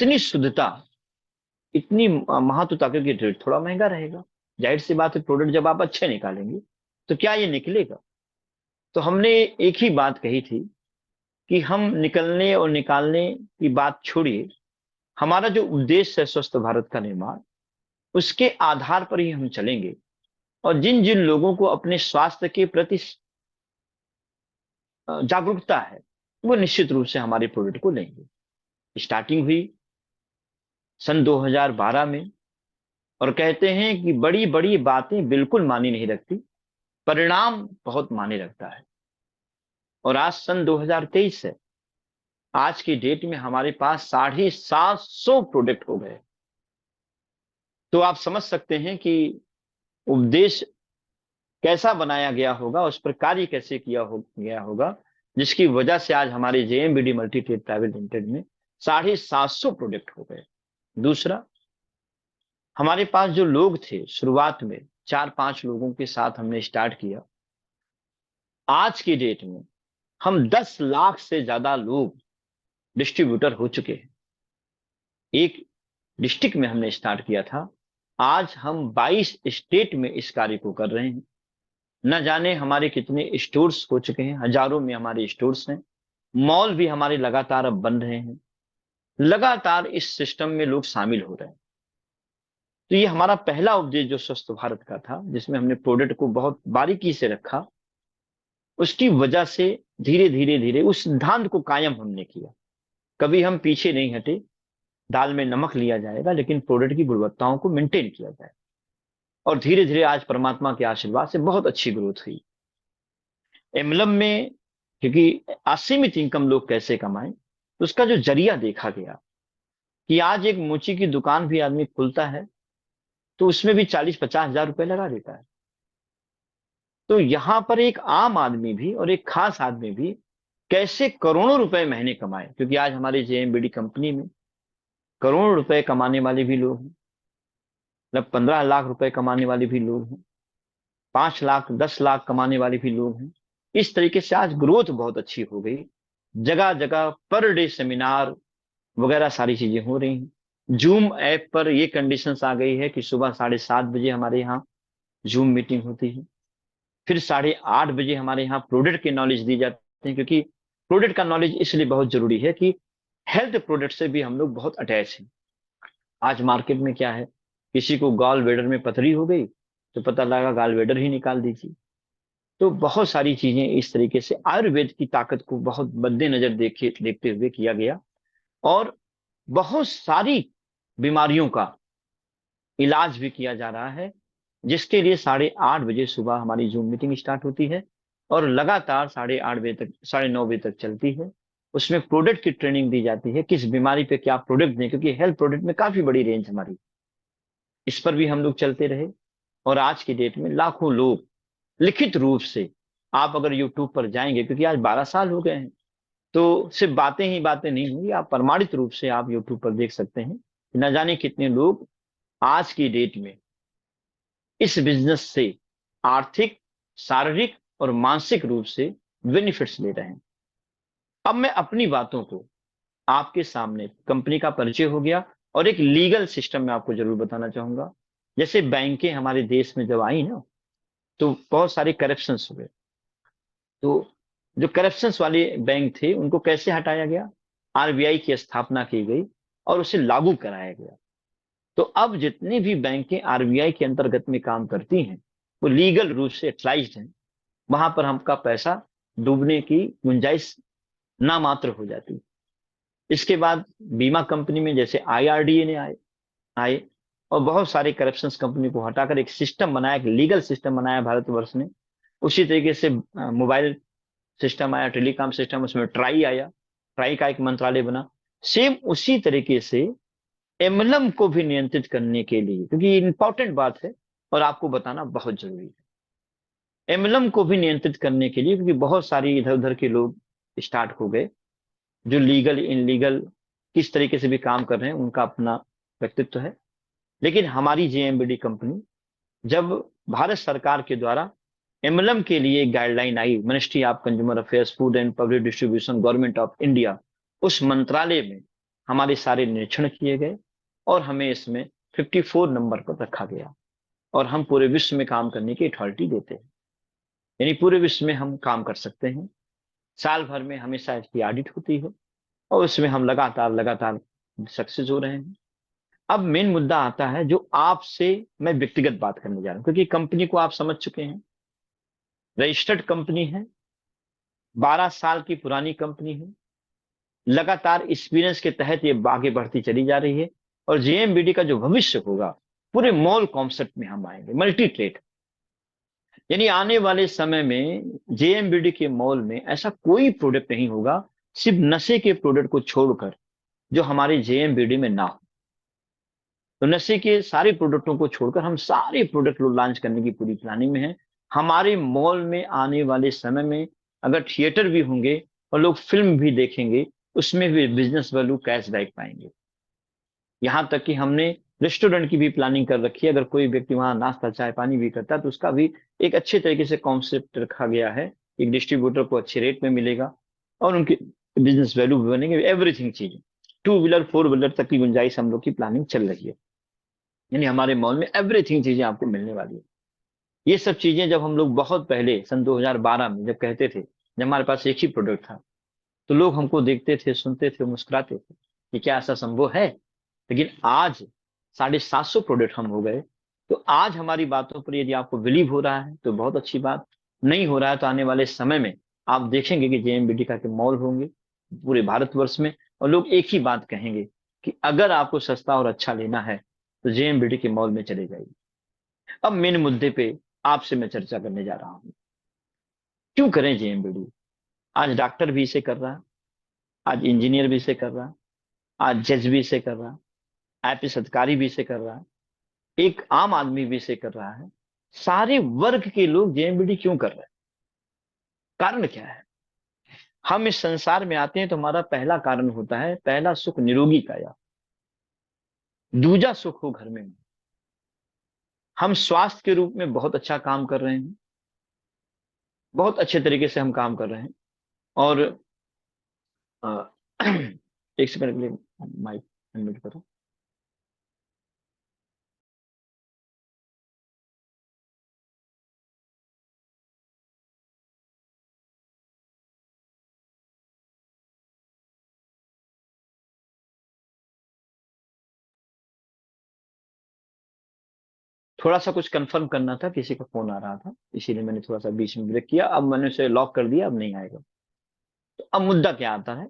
इतनी शुद्धता, इतनी महत्वता, क्योंकि रेट थोड़ा महंगा रहेगा। जाहिर सी बात है, प्रोडक्ट जब आप अच्छे निकालेंगे तो क्या ये निकलेगा। तो हमने एक ही बात कही थी कि हम निकलने और निकालने की बात छोड़िए, हमारा जो उद्देश्य है स्वस्थ भारत का निर्माण, उसके आधार पर ही हम चलेंगे। और जिन जिन लोगों को अपने स्वास्थ्य के प्रति जागरूकता है, वो निश्चित रूप से हमारे प्रोडक्ट को लेंगे। स्टार्टिंग हुई सन 2012 में, और कहते हैं कि बड़ी बड़ी बातें बिल्कुल मानी नहीं रखती, परिणाम बहुत माने रखता है। और आज सन 2023 है, आज की डेट में हमारे पास 750 प्रोडक्ट हो गए। तो आप समझ सकते हैं कि उपदेश कैसा बनाया गया होगा, उस पर कार्य कैसे गया होगा, जिसकी वजह से आज हमारे जेएमबीडी मल्टी ट्रेड प्राइवेट लिमिटेड में 750 प्रोडक्ट हो गए। दूसरा, हमारे पास जो लोग थे शुरुआत में, 4-5 लोगों के साथ हमने स्टार्ट किया। आज की डेट में हम 10 लाख से ज्यादा लोग डिस्ट्रीब्यूटर हो चुके हैं। एक डिस्ट्रिक्ट में हमने स्टार्ट किया था, आज हम 22 स्टेट में इस कार्य को कर रहे हैं। न जाने हमारे कितने स्टोर्स हो चुके हैं, हजारों में हमारे स्टोर्स हैं। मॉल भी हमारे लगातार अब बन रहे हैं। लगातार इस सिस्टम में लोग शामिल हो रहे हैं। तो ये हमारा पहला उपदेश जो स्वस्थ भारत का था, जिसमें हमने प्रोडक्ट को बहुत बारीकी से रखा, उसकी वजह से धीरे धीरे धीरे उस सिद्धांत को कायम हमने किया। कभी हम पीछे नहीं हटे। दाल में नमक लिया जाएगा, लेकिन प्रोडक्ट की गुणवत्ताओं को मेंटेन किया जाए। और धीरे धीरे आज परमात्मा के आशीर्वाद से बहुत अच्छी ग्रोथ हुई एमलम में। क्योंकि असीमित इनकम लोग कैसे कमाएं, तो उसका जो जरिया देखा गया कि आज एक मोची की दुकान भी आदमी खुलता है तो उसमें भी 40-50 हजार रुपए लगा देता है। तो यहां पर एक आम आदमी भी और एक खास आदमी भी कैसे करोड़ों रुपए महीने कमाए, क्योंकि आज हमारे जेएमबीडी कंपनी में करोड़ों रुपए कमाने वाले भी लोग हैं, मतलब 15 लाख रुपए कमाने वाले भी लोग हैं, 5 लाख 10 लाख कमाने वाले भी लोग हैं। इस तरीके से आज ग्रोथ बहुत अच्छी हो गई। जगह जगह पर डे सेमिनार वगैरह सारी चीजें हो रही हैं। जूम ऐप पर ये कंडीशंस आ गई है कि सुबह 7:30 बजे हमारे यहाँ जूम मीटिंग होती है। फिर 8:30 बजे हमारे यहाँ प्रोडक्ट के नॉलेज दी जाती है, क्योंकि प्रोडक्ट का नॉलेज इसलिए बहुत जरूरी है कि हेल्थ प्रोडक्ट से भी हम लोग बहुत अटैच हैं। आज मार्केट में क्या है, किसी को गॉल वेडर में पथरी हो गई तो पता लगा गॉल वेडर ही निकाल दीजिए। तो बहुत सारी चीजें इस तरीके से आयुर्वेद की ताकत को बहुत मद्देनजर देखते हुए किया गया। और बहुत सारी बीमारियों का इलाज भी किया जा रहा है, जिसके लिए 8:30 बजे सुबह हमारी जूम मीटिंग स्टार्ट होती है और लगातार 8:30 बजे तक, 9:30 बजे तक चलती है। उसमें प्रोडक्ट की ट्रेनिंग दी जाती है, किस बीमारी पे क्या प्रोडक्ट दें, क्योंकि हेल्थ प्रोडक्ट में काफी बड़ी रेंज हमारी, इस पर भी हम लोग चलते रहे। और आज की डेट में लाखों लोग लिखित रूप से, आप अगर यूट्यूब पर जाएंगे, क्योंकि आज 12 साल हो गए हैं, तो सिर्फ बातें ही बातें नहीं हुई, आप प्रमाणित रूप से आप यूट्यूब पर देख सकते हैं कि न जाने कितने लोग आज की डेट में इस बिजनेस से आर्थिक, शारीरिक और मानसिक रूप से बेनिफिट्स ले रहे हैं। अब मैं अपनी बातों को आपके सामने, कंपनी का परिचय हो गया, और एक लीगल सिस्टम में आपको जरूर बताना चाहूंगा। जैसे बैंकें हमारे देश में जब आई ना, तो बहुत सारे करप्शंस हो गए। तो जो करप्शंस वाले बैंक थे उनको कैसे हटाया गया, आरबीआई की स्थापना की गई और उसे लागू कराया गया। तो अब जितनी भी बैंकें आरबीआई के अंतर्गत में काम करती हैं, वो लीगल रूप से एथराइज्ड हैं। वहां पर हमका पैसा डूबने की गुंजाइश नामात्र हो जाती। इसके बाद बीमा कंपनी में जैसे आईआरडीए ने आए और बहुत सारे करप्शंस कंपनी को हटाकर एक सिस्टम बनाया, एक लीगल सिस्टम बनाया भारतवर्ष ने। उसी तरीके से मोबाइल सिस्टम आया, टेलीकॉम सिस्टम, उसमें ट्राई आया, ट्राई का एक मंत्रालय बना। सेम उसी तरीके से एमलम को भी नियंत्रित करने के लिए, क्योंकि ये इंपॉर्टेंट बात है और आपको बताना बहुत जरूरी है, एमलम को भी नियंत्रित करने के लिए, क्योंकि बहुत सारी इधर उधर के लोग स्टार्ट हो गए जो लीगल इनलीगल किस तरीके से भी काम कर रहे हैं, उनका अपना व्यक्तित्व है। लेकिन हमारी जेएमबीडी कंपनी, जब भारत सरकार के द्वारा एमएलएम के लिए एक guideline I, ministry of consumer affairs, food and public distribution, government of India, उस मंत्रालय में हमारे सारे निरीक्षण किए गए और हमें इसमें 54 नंबर पर रखा गया और हम पूरे विश्व में काम करने की अथॉरिटी देते हैं। यानी पूरे विश्व में हम काम कर सकते हैं। साल भर में हमेशा इसकी ऑडिट होती है और उसमें हम लगातार लगातार सक्सेस हो रहे हैं। अब मेन मुद्दा आता है जो आपसे मैं व्यक्तिगत बात करने जा रहा हूं, क्योंकि कंपनी को आप समझ चुके हैं, रजिस्टर्ड कंपनी है, 12 साल की पुरानी कंपनी है, लगातार एक्सपीरियंस के तहत ये आगे बढ़ती चली जा रही है। और जेएमबीडी का जो भविष्य होगा, पूरे मॉल कॉन्सेप्ट में हम आएंगे, मल्टी ट्रेड। यानी आने वाले समय में जेएमबीडी के मॉल में ऐसा कोई प्रोडक्ट नहीं होगा, सिर्फ नशे के प्रोडक्ट को छोड़कर, जो हमारे जेएमबीडी में ना हो। तो नशे के सारे प्रोडक्टों को छोड़कर हम सारे प्रोडक्ट लॉन्च करने की पूरी प्लानिंग में है। हमारे मॉल में आने वाले समय में अगर थिएटर भी होंगे और लोग फिल्म भी देखेंगे, उसमें भी बिजनेस वैल्यू कैशबैक पाएंगे। यहां तक कि हमने रेस्टोरेंट की भी प्लानिंग कर रखी है। अगर कोई व्यक्ति वहां नाश्ता चाय पानी भी करता है तो उसका भी एक अच्छे तरीके से कॉन्सेप्ट रखा गया है। एक डिस्ट्रीब्यूटर को अच्छे रेट में मिलेगा और उनके बिजनेस वैल्यू भी बनेंगे, एवरीथिंग चीजें, टू व्हीलर फोर व्हीलर तक की गुंजाइश हम लोग की प्लानिंग चल रही है। यानी हमारे मॉल में एवरीथिंग चीजें आपको मिलने वाली है। ये सब चीजें जब हम लोग बहुत पहले सन 2012 में जब कहते थे, जब हमारे पास एक ही प्रोडक्ट था, तो लोग हमको देखते थे, सुनते थे, मुस्कुराते थे कि क्या ऐसा संभव है। लेकिन आज 750 प्रोडक्ट हम हो गए। तो आज हमारी बातों पर यदि आपको बिलीव हो रहा है तो बहुत अच्छी बात, नहीं हो रहा है तो आने वाले समय में आप देखेंगे कि जेएमबीडी का के मॉल होंगे पूरे भारतवर्ष में, और लोग एक ही बात कहेंगे कि अगर आपको सस्ता और अच्छा लेना है तो जेएमबीडी के मॉल में चले जाइए। अब मेन मुद्दे पे आपसे मैं चर्चा करने जा रहा हूं, क्यों करें जेएमबीडी। आज डॉक्टर भी इसे कर रहा है, आज इंजीनियर भी इसे कर रहा है, आज जज भी इसे कर रहा है, आईपीएस अधिकारी भी इसे कर रहा है, एक आम आदमी भी इसे कर रहा है। सारे वर्ग के लोग जेएमबीडी क्यों कर रहे हैं? कारण क्या है? हम इस संसार में आते हैं तो हमारा पहला कारण होता है, पहला सुख निरोगी काया, दूजा सुख हो घर में। हम स्वास्थ्य के रूप में बहुत अच्छा काम कर रहे हैं, बहुत अच्छे तरीके से हम काम कर रहे हैं। और अ, एक सेकंड के लिए माइक अनम्यूट करो। थोड़ा सा कुछ कंफर्म करना था, किसी का फोन आ रहा था, इसीलिए मैंने थोड़ा सा बीच में ब्रेक किया। अब मैंने उसे लॉक कर दिया, अब नहीं आएगा। तो अब मुद्दा क्या आता है?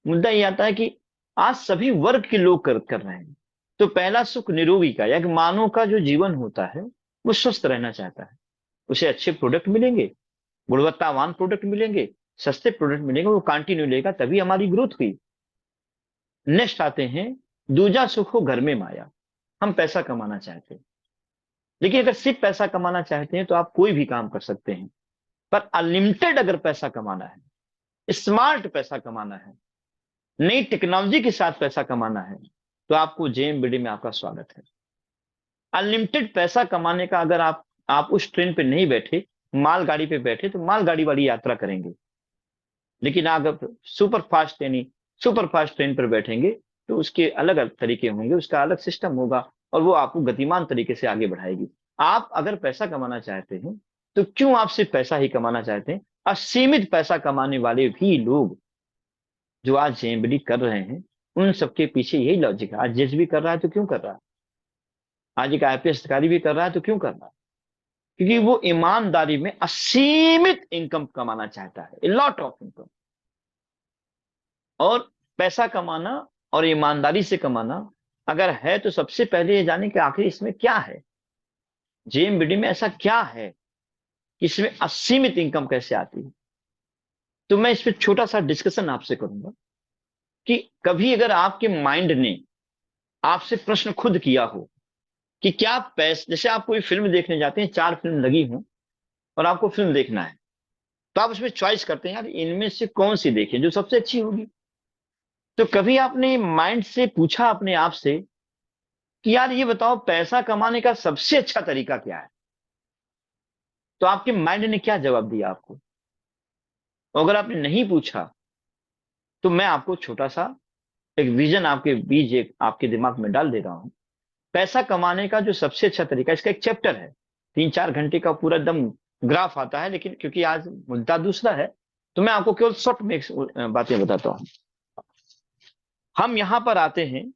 मुद्दा ये आता है कि आज सभी वर्ग के लोग कर रहे हैं। तो पहला सुख निरोगी का, या कि मानव का जो जीवन होता है वो स्वस्थ रहना चाहता है। उसे अच्छे प्रोडक्ट मिलेंगे, गुणवत्तावान प्रोडक्ट मिलेंगे, सस्ते प्रोडक्ट मिलेंगे, वो कंटिन्यू लेगा, तभी हमारी ग्रोथ हुई। नेक्स्ट आते हैं, दूजा सुख हो घर में माया। हम पैसा कमाना चाहते हैं, लेकिन अगर सिर्फ पैसा कमाना चाहते हैं तो आप कोई भी काम कर सकते हैं। पर अनलिमिटेड अगर पैसा कमाना है, स्मार्ट पैसा कमाना है, नई टेक्नोलॉजी के साथ पैसा कमाना है, तो आपको जेएमबीडी में आपका स्वागत है। अनलिमिटेड पैसा कमाने का, अगर आप उस ट्रेन पे नहीं बैठे, मालगाड़ी पे बैठे, तो मालगाड़ी वाली यात्रा करेंगे। लेकिन अगर सुपर फास्ट यानी सुपर फास्ट ट्रेन पर बैठेंगे तो उसके अलग अलग तरीके होंगे, उसका अलग सिस्टम होगा और वो आपको गतिमान तरीके से आगे बढ़ाएगी। आप अगर पैसा कमाना चाहते हैं तो क्यों आप सिर्फ पैसा ही कमाना चाहते हैं? असीमित पैसा कमाने वाले भी लोग जो आज जेएमबीडी कर रहे हैं, उन सबके पीछे यही लॉजिक है। आज जज भी कर रहा है तो क्यों कर रहा है? आज एक आईपीएस अधिकारी भी कर रहा है तो क्यों कर रहा है? क्योंकि वो ईमानदारी में असीमित इनकम कमाना चाहता है, लॉट ऑफ इनकम। और पैसा कमाना और ईमानदारी से कमाना अगर है तो सबसे पहले ये जाने कि आखिर इसमें क्या है, जेएमबीडी में ऐसा क्या है कि इसमें असीमित इनकम कैसे आती है। तो मैं इस पर छोटा सा डिस्कशन आपसे करूंगा कि कभी अगर आपके माइंड ने आपसे प्रश्न खुद किया हो कि क्या पैसे, जैसे आप कोई फिल्म देखने जाते हैं, चार फिल्म लगी हो और आपको फिल्म देखना है, तो आप उसमें चॉइस करते हैं यार इनमें से कौन सी देखें जो सबसे अच्छी होगी। तो कभी आपने माइंड से पूछा अपने आप से कि यार ये बताओ पैसा कमाने का सबसे अच्छा तरीका क्या है? तो आपके माइंड ने क्या जवाब दिया आपको? और अगर आपने नहीं पूछा तो मैं आपको छोटा सा एक विजन आपके बीज एक आपके दिमाग में डाल दे रहा हूं। पैसा कमाने का जो सबसे अच्छा तरीका, इसका एक चैप्टर है, 3-4 घंटे का पूरा एकदम ग्राफ आता है, लेकिन क्योंकि आज मुद्दा दूसरा है तो मैं आपको केवल शॉर्ट में बातें बताता हूं। हम यहां पर आते हैं,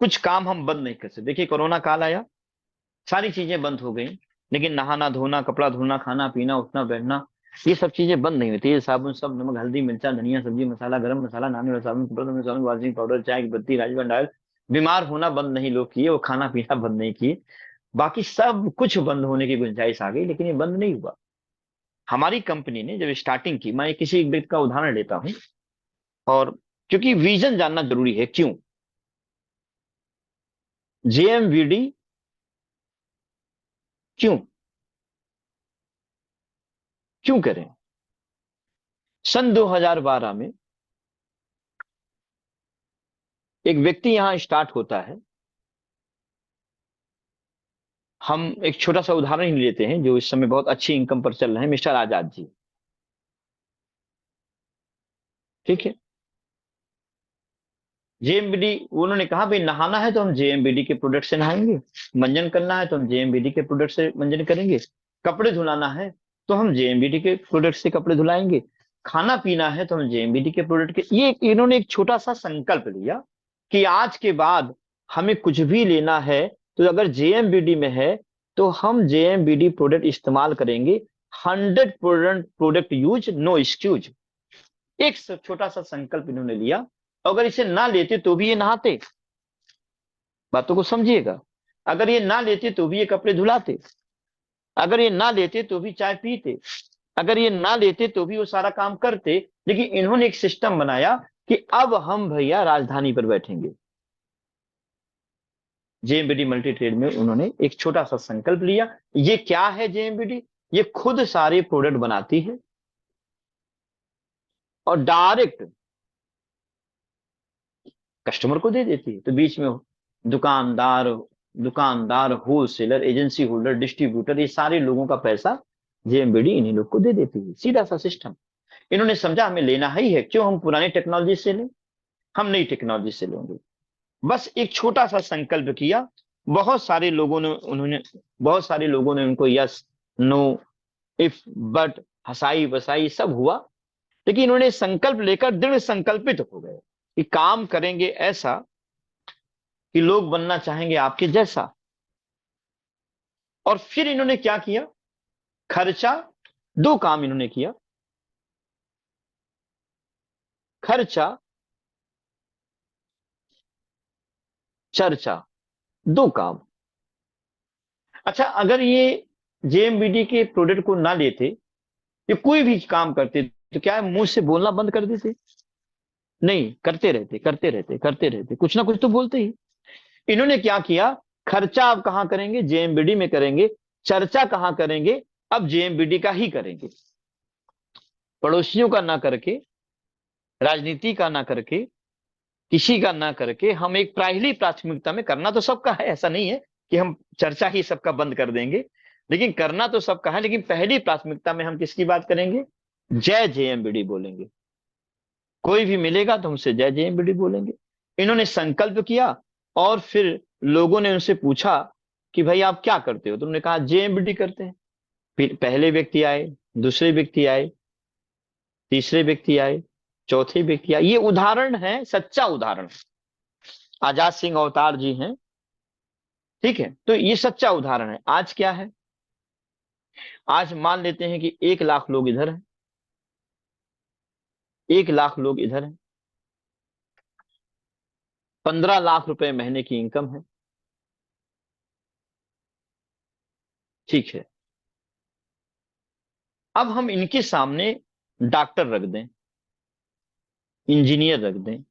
कुछ काम हम बंद नहीं कर सकते। देखिए कोरोना काल आया, सारी चीजें बंद हो गई, लेकिन नहाना धोना, कपड़ा धोना, खाना पीना, उठना बैठना, ये सब चीजें बंद नहीं हुई। तेल साबुन सब, नमक हल्दी मिर्चा धनिया सब्जी मसाला गरम मसाला, नहाने वाला साबुन, कपड़ा धोने वाला साबुन, वॉशिंग पाउडर, चाय की पत्ती, राजमा डायल, बीमार होना बंद नहीं लोग किए, वो खाना पीना बंद नहीं किए। बाकी सब कुछ बंद होने की गुंजाइश आ गई, लेकिन ये बंद नहीं हुआ। हमारी कंपनी ने जब स्टार्टिंग की, मैं किसी एक व्यक्ति का उदाहरण लेता हूं, और क्योंकि विजन जानना जरूरी है। क्यों जेएमवीडी, क्यों क्यों करें? सन 2012 में एक व्यक्ति यहां स्टार्ट होता है। हम एक छोटा सा उदाहरण ही लेते हैं, जो इस समय बहुत अच्छी इनकम पर चल रहे हैं, मिस्टर आजाद जी। ठीक है, जेएमबीडी, उन्होंने कहा भाई नहाना है तो हम जेएमबीडी के प्रोडक्ट से नहाएंगे, मंजन करना है तो हम जेएमबीडी के प्रोडक्ट से मंजन करेंगे, कपड़े धुलाना है तो हम जेएमबीडी के प्रोडक्ट से कपड़े धुलाएंगे, खाना पीना है तो हम जेएमबीडी के प्रोडक्ट के। ये इन्होंने एक छोटा सा संकल्प लिया कि आज के बाद हमें कुछ भी लेना है तो अगर जेएमबीडी में है तो हम जेएमबीडी प्रोडक्ट इस्तेमाल करेंगे। 100% प्रोडक्ट यूज, नो एक्सक्यूज। एक छोटा सा संकल्प इन्होंने लिया। अगर इसे ना लेते तो भी ये नहाते, बातों को समझिएगा। अगर ये ना लेते तो भी ये कपड़े धुलाते, अगर ये ना लेते तो भी चाय पीते, अगर ये ना लेते तो भी वो सारा काम करते। लेकिन इन्होंने एक सिस्टम बनाया कि अब हम भैया राजधानी पर बैठेंगे। जेएमबीडी मल्टी ट्रेड में उन्होंने एक छोटा सा संकल्प लिया। ये क्या है जेएमबीडी? ये खुद सारे प्रोडक्ट बनाती है और डायरेक्ट कस्टमर को दे देती है। तो बीच में दुकानदार दुकानदार होलसेलर, एजेंसी होल्डर, डिस्ट्रीब्यूटर, ये सारे लोगों का पैसा जेएमबीडी इन्हीं लोग को दे देती है। सीधा सा सिस्टम। इन्होंने समझा हमें लेना ही है, क्यों हम पुरानी टेक्नोलॉजी से लें, हम नई टेक्नोलॉजी से लेंगे। बस एक छोटा सा संकल्प किया। बहुत सारे लोगों ने उनको यस, नो, इफ, बट, हंसाई बसाई सब हुआ। लेकिन इन्होंने संकल्प लेकर दृढ़ संकल्पित हो गए कि काम करेंगे ऐसा कि लोग बनना चाहेंगे आपके जैसा। और फिर इन्होंने क्या किया? खर्चा, दो काम इन्होंने किया। खर्चा, चर्चा, दो काम। अच्छा, अगर ये जेएमबीडी के प्रोडक्ट को ना लेते, ये कोई भी काम करते, तो क्या मुंह से बोलना बंद कर देते? नहीं, करते रहते करते रहते करते रहते, कुछ ना कुछ तो बोलते ही। इन्होंने क्या किया? खर्चा अब कहां करेंगे? जेएमबीडी में करेंगे। चर्चा कहां करेंगे? अब जेएमबीडी का ही करेंगे। पड़ोसियों का ना करके, राजनीति का ना करके, किसी का ना करके, हम एक पहली प्राथमिकता में, करना तो सबका है, ऐसा नहीं है कि हम चर्चा ही सबका बंद कर देंगे, लेकिन करना तो सबका है, लेकिन पहली प्राथमिकता में हम किसकी बात करेंगे? जय जेएमबीडी बोलेंगे। कोई भी मिलेगा तो हमसे जय जेएमबीडी बोलेंगे। इन्होंने संकल्प किया। और फिर लोगों ने उनसे पूछा कि भाई आप क्या करते हो? तुमने कहा जेएमबीडी करते हैं। फिर पहले व्यक्ति आए, दूसरे व्यक्ति आए, तीसरे व्यक्ति आए, चौथे व्यक्ति आए। ये उदाहरण है, सच्चा उदाहरण। आजाद सिंह अवतार जी हैं। ठीक है, तो ये सच्चा उदाहरण है। आज क्या है? आज मान लेते हैं कि 1 लाख लोग इधर हैं, 1 लाख लोग इधर हैं, 15 लाख रुपए महीने की इनकम है। ठीक है, अब हम इनके सामने डॉक्टर रख दें, इंजीनियर रख दें,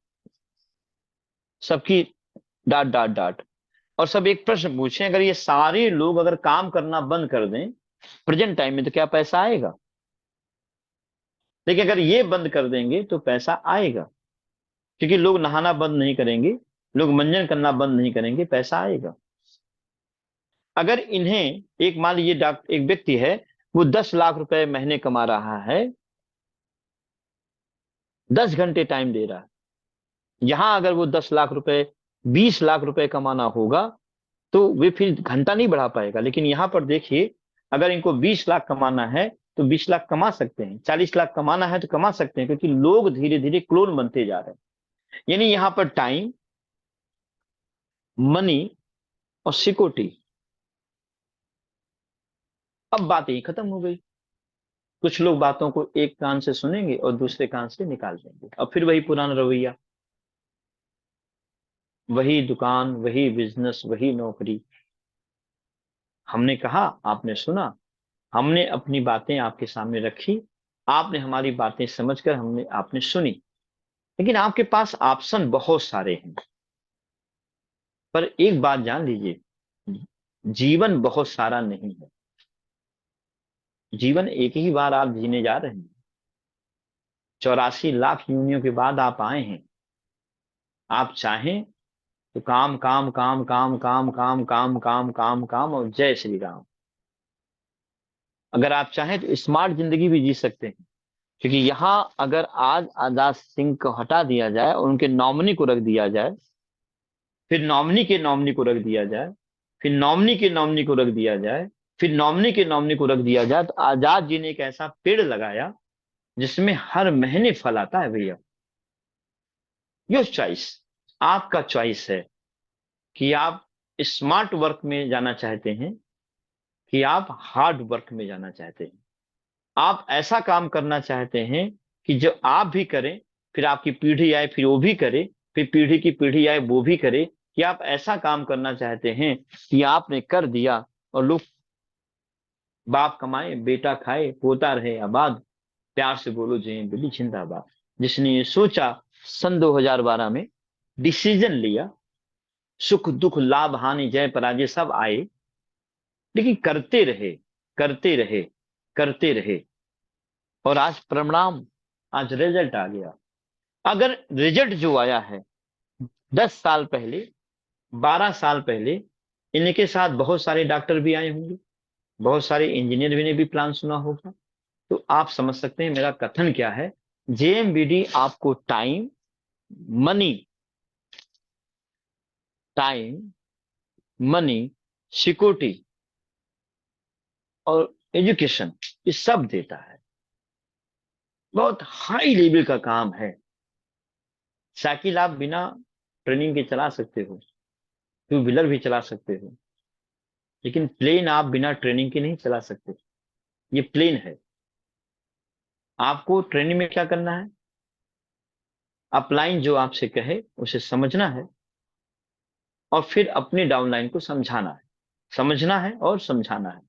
सबकी डांट डांट डांट, और सब एक प्रश्न पूछें, अगर ये सारे लोग अगर काम करना बंद कर दें प्रेजेंट टाइम में, तो क्या पैसा आएगा? लेकिन अगर ये बंद कर देंगे तो पैसा आएगा, क्योंकि लोग नहाना बंद नहीं करेंगे, लोग मंजन करना बंद नहीं करेंगे, पैसा आएगा। अगर इन्हें, एक मान लीजिए डॉक्टर, एक व्यक्ति है, वो 10 लाख रुपए महीने कमा रहा है, 10 घंटे टाइम दे रहा है, यहां अगर वो 10 लाख रुपए 20 लाख रुपए कमाना होगा तो वे फिर घंटा नहीं बढ़ा पाएगा। लेकिन यहाँ पर देखिए, अगर इनको 20 लाख कमाना है तो 20 लाख कमा सकते हैं, 40 लाख कमाना है तो कमा सकते हैं, क्योंकि लोग धीरे धीरे क्लोन बनते जा रहे हैं। यानी यहाँ पर टाइम, मनी और सिक्योरिटी, अब बात यही खत्म हो गई। कुछ लोग बातों को एक कान से सुनेंगे और दूसरे कान से निकाल देंगे, अब फिर वही पुराना रवैया, वही दुकान, वही बिजनेस, वही नौकरी। हमने कहा, आपने सुना, हमने अपनी बातें आपके सामने रखी, आपने हमारी बातें समझकर हमने आपने सुनी। लेकिन आपके पास ऑप्शन बहुत सारे हैं, पर एक बात जान लीजिए, जीवन बहुत सारा नहीं है। जीवन एक ही बार आप जीने जा रहे हैं। 84 लाख योनियों के बाद आप आए हैं। आप चाहें तो काम काम काम काम काम काम काम काम काम काम और जय श्री राम। अगर आप चाहें तो स्मार्ट जिंदगी भी जी सकते हैं, क्योंकि यहाँ अगर आज आजाद सिंह को हटा दिया जाए और उनके नॉमिनी को रख दिया जाए, फिर नॉमिनी के नॉमिनी को रख दिया जाए, फिर नॉमिनी के नॉमिनी को रख दिया जाए, फिर नॉमिनी के नॉमिनी को रख दिया जाए, तो आजाद जी ने एक ऐसा पेड़ लगाया जिसमें हर महीने फल आता है भैया। यो चॉइस, आपका चॉइस है कि आप स्मार्ट वर्क में जाना चाहते हैं कि आप हार्ड वर्क में जाना चाहते हैं। आप ऐसा काम करना चाहते हैं कि जो आप भी करें, फिर आपकी पीढ़ी आए फिर वो भी करे, फिर पीढ़ी की पीढ़ी आए वो भी करे, कि आप ऐसा काम करना चाहते हैं कि आपने कर दिया और लोग, बाप कमाए बेटा खाए पोता रहे आबाद, प्यार से बोलो जय बिली जिंदाबाद। जिसने ये सोचा, सन 2012 में डिसीजन लिया, सुख दुख लाभ हानि जय पराजय सब आए, लेकिन करते रहे, करते रहे, करते रहे, और आज परिणाम, आज रिजल्ट आ गया। अगर रिजल्ट जो आया है 10 साल पहले, 12 साल पहले, इनके साथ बहुत सारे डॉक्टर भी आए होंगे, बहुत सारे इंजीनियर भी ने भी प्लान सुना होगा, तो आप समझ सकते हैं मेरा कथन क्या है। जेएमबीडी आपको time, money, time, money, security और एजुकेशन, ये सब देता है। बहुत हाई लेवल का काम है। साइकिल आप बिना ट्रेनिंग के चला सकते हो, टू व्हीलर भी चला सकते हो, लेकिन प्लेन आप बिना ट्रेनिंग के नहीं चला सकते। ये प्लेन है। आपको ट्रेनिंग में क्या करना है, अपलाइन जो आपसे कहे उसे समझना है, और फिर अपनी डाउनलाइन को समझाना है, समझना है और समझाना है।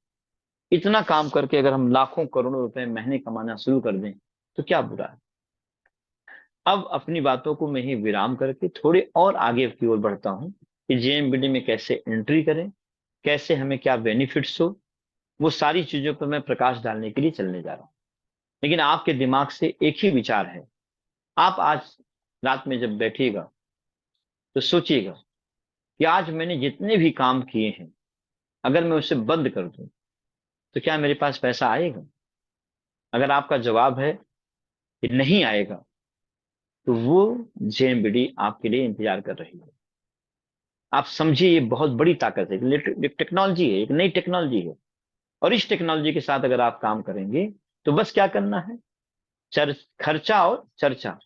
इतना काम करके अगर हम लाखों करोड़ों रुपए महीने कमाना शुरू कर दें तो क्या बुरा है। अब अपनी बातों को मैं ही विराम करके थोड़े और आगे की ओर बढ़ता हूं कि जेएमबीडी में कैसे एंट्री करें, कैसे हमें क्या बेनिफिट्स हो, वो सारी चीजों पर मैं प्रकाश डालने के लिए चलने जा रहा हूँ। लेकिन आपके दिमाग से एक ही विचार है। आप आज रात में जब बैठिएगा तो सोचिएगा कि आज मैंने जितने भी काम किए हैं, अगर मैं उसे बंद कर दूं तो क्या मेरे पास पैसा आएगा। अगर आपका जवाब है कि नहीं आएगा, तो वो जेएमबीडी आपके लिए इंतजार कर रही है। आप समझिए, ये बहुत बड़ी ताकत है, एक टेक्नोलॉजी है, एक नई टेक्नोलॉजी है। और इस टेक्नोलॉजी के साथ अगर आप काम करेंगे तो बस क्या करना है, खर्चा और चर्चा।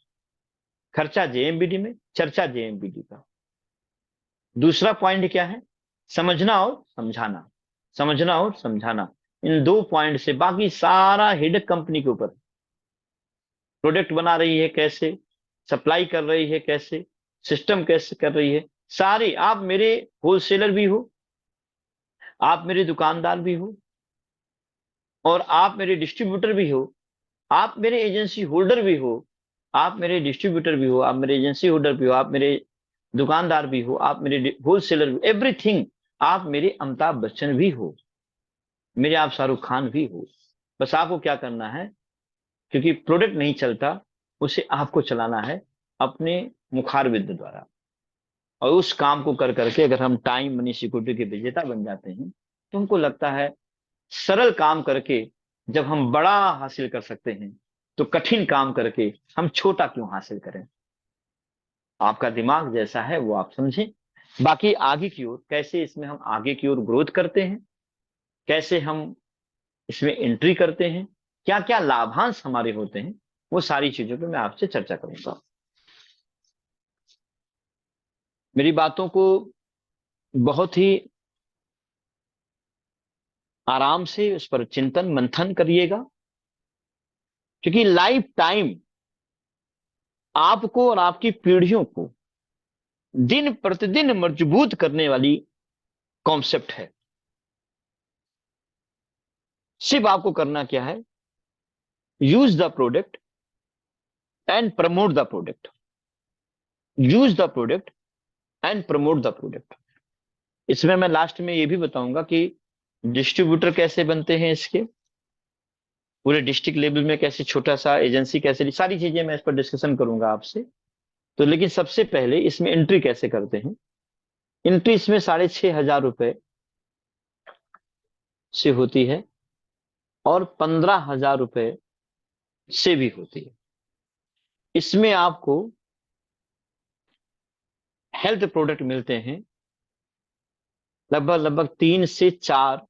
खर्चा जेएमबीडी में, चर्चा जेएमबीडी का। दूसरा पॉइंट क्या है, समझना और समझाना, समझना और समझाना। इन दो पॉइंट से बाकी सारा हेड कंपनी के ऊपर। प्रोडक्ट बना रही है कैसे, सप्लाई कर रही है कैसे, सिस्टम कैसे कर रही है, सारी। आप मेरे होलसेलर भी हो, आप मेरे दुकानदार भी हो, और आप मेरे डिस्ट्रीब्यूटर भी हो, आप मेरे एजेंसी होल्डर भी हो, आप मेरे डिस्ट्रीब्यूटर भी हो, आप मेरे एजेंसी होल्डर भी हो, आप मेरे दुकानदार भी हो, आप मेरे होलसेलर भी, एवरीथिंग। आप मेरे अमिताभ बच्चन भी हो, मेरे आप शाहरुख खान भी हो। बस आपको क्या करना है, क्योंकि प्रोडक्ट नहीं चलता, उसे आपको चलाना है अपने मुखार विद्या द्वारा। और उस काम को कर करके अगर हम टाइम मनी सिक्योरिटी के विजेता बन जाते हैं, तो हमको लगता है सरल काम करके जब हम बड़ा हासिल कर सकते हैं, तो कठिन काम करके हम छोटा क्यों हासिल करें। आपका दिमाग जैसा है वो आप समझें। बाकी आगे की ओर कैसे इसमें हम आगे की ओर ग्रोथ करते हैं, कैसे हम इसमें एंट्री करते हैं, क्या क्या लाभांश हमारे होते हैं, वो सारी चीजों पे मैं आपसे चर्चा करूंगा। मेरी बातों को बहुत ही आराम से उस पर चिंतन मंथन करिएगा, क्योंकि लाइफ टाइम आपको और आपकी पीढ़ियों को दिन प्रतिदिन मजबूत करने वाली कॉन्सेप्ट है। सिर्फ आपको करना क्या है, use the product and promote the product, use the product and promote the product. इसमें मैं लास्ट में ये भी बताऊंगा कि डिस्ट्रीब्यूटर कैसे बनते हैं, इसके पूरे डिस्ट्रिक्ट लेवल में कैसे छोटा सा एजेंसी कैसे, सारी चीजें मैं इस पर डिस्कशन करूंगा आपसे। तो लेकिन सबसे पहले इसमें एंट्री कैसे करते हैं। एंट्री इसमें 6,500 रुपए से होती है और 15,000 रुपए से भी होती है। इसमें आपको हेल्थ प्रोडक्ट मिलते हैं लगभग लगभग 3 से 4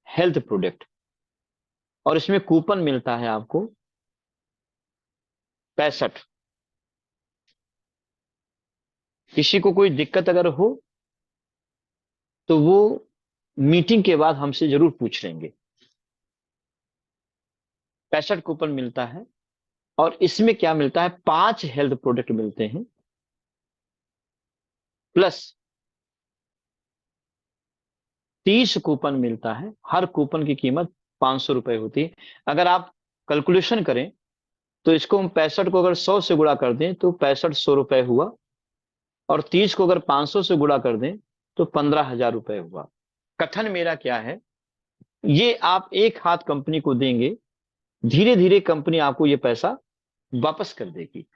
हेल्थ प्रोडक्ट, और इसमें कूपन मिलता है आपको 65। किसी को कोई दिक्कत अगर हो तो वो मीटिंग के बाद हमसे जरूर पूछ लेंगे। 65 कूपन मिलता है, और इसमें क्या मिलता है, 5 हेल्थ प्रोडक्ट मिलते हैं, प्लस 30 कूपन मिलता है। हर कूपन की कीमत 500 रुपए होती है। अगर आप कैलकुलेशन करें तो इसको हम 65 को अगर 100 से गुणा कर दें तो 65 100 रुपए हुआ, और 30 को अगर 500 से गुणा कर दें तो 15,000 रुपए हुआ। कथन मेरा क्या है, ये आप एक हाथ कंपनी को देंगे, धीरे धीरे कंपनी आपको ये पैसा वापस कर देगी।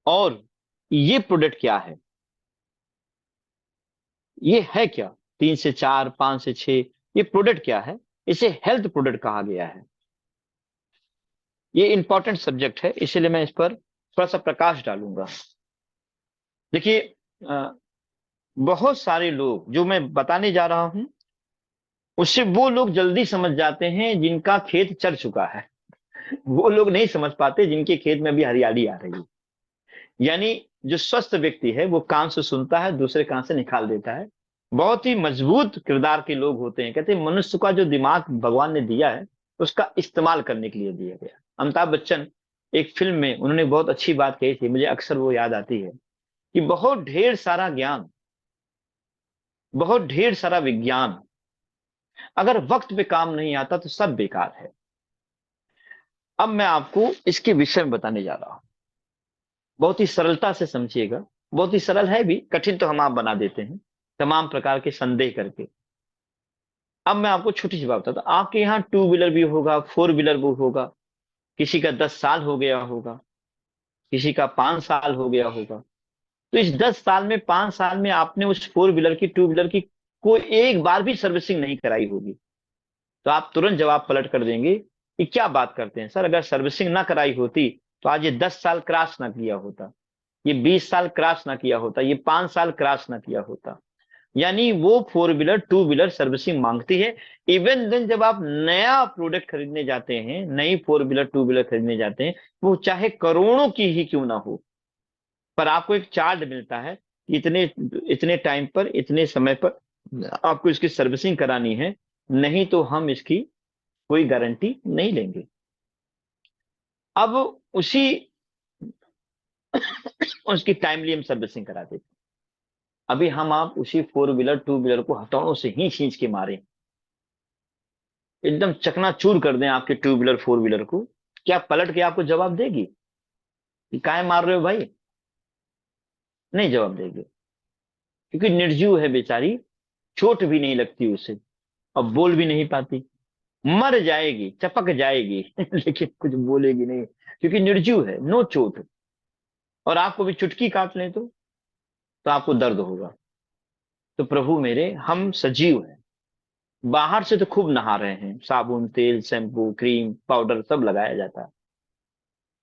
और ये प्रोडक्ट क्या है, ये है क्या, 3 से 4 5 से 6, ये प्रोडक्ट क्या है, इसे हेल्थ प्रोडक्ट कहा गया है। ये इंपॉर्टेंट सब्जेक्ट है, इसीलिए मैं इस पर थोड़ा सा प्रकाश डालूंगा। देखिए, बहुत सारे लोग जो मैं बताने जा रहा हूं उससे वो लोग जल्दी समझ जाते हैं जिनका खेत चर चुका है। वो लोग नहीं समझ पाते जिनके खेत में भी हरियाली आ रही है। यानी जो स्वस्थ व्यक्ति है वो कान से सुनता है, दूसरे कान से निकाल देता है। बहुत ही मजबूत किरदार के लोग होते हैं। कहते हैं मनुष्य का जो दिमाग भगवान ने दिया है उसका इस्तेमाल करने के लिए दिया गया। अमिताभ बच्चन एक फिल्म में उन्होंने बहुत अच्छी बात कही थी, मुझे अक्सर वो याद आती है, कि बहुत ढेर सारा ज्ञान, बहुत ढेर सारा विज्ञान अगर वक्त पे काम नहीं आता तो सब बेकार है। अब मैं आपको इसके विषय में बताने जा रहा हूं, बहुत ही सरलता से समझिएगा। बहुत ही सरल है भी, कठिन तो हम आप बना देते हैं तमाम प्रकार के संदेह करके। अब मैं आपको छोटी सी बात बताता हूं, आपके यहाँ टू व्हीलर भी होगा, फोर व्हीलर भी होगा, किसी का 10 साल हो गया होगा, किसी का 5 साल हो गया होगा। तो इस 10 साल में, 5 साल में आपने उस फोर व्हीलर की, टू व्हीलर की कोई एक बार भी सर्विसिंग नहीं कराई होगी। तो आप तुरंत जवाब पलट कर देंगे कि क्या बात करते हैं सर, अगर सर्विसिंग ना कराई होती तो आज ये 10 साल क्रॉस ना किया होता, ये 20 साल क्रॉस ना किया होता, ये 5 साल क्रॉस ना किया होता। यानी वो four wheeler two wheeler servicing मांगती है। इवन देन जब आप नया प्रोडक्ट खरीदने जाते हैं, नई फोर व्हीलर टू व्हीलर खरीदने जाते हैं, वो चाहे करोड़ों की ही क्यों ना हो, पर आपको एक चार्ज मिलता है कि इतने इतने टाइम पर, इतने समय पर आपको इसकी सर्विसिंग करानी है, नहीं तो हम इसकी कोई गारंटी नहीं लेंगे। अब उसी उसकी टाइमली हम सर्विसिंग करा देते। अभी हम आप उसी फोर व्हीलर टू व्हीलर को हथौड़ों से ही खींच के मारे, एकदम चकनाचूर कर दें आपके टू व्हीलर फोर व्हीलर को, क्या पलट के आपको जवाब देगी कि काहे मार रहे हो भाई? नहीं जवाब देगी, क्योंकि निर्जीव है बेचारी, चोट भी नहीं लगती उसे, अब बोल भी नहीं पाती, मर जाएगी, चपक जाएगी लेकिन कुछ बोलेगी नहीं, क्योंकि निर्जीव है, नो चोट। और आपको भी चुटकी काट लें तो आपको दर्द होगा। तो प्रभु मेरे, हम सजीव हैं, बाहर से तो खूब नहा रहे हैं, साबुन तेल शैम्पू क्रीम पाउडर सब लगाया जाता है,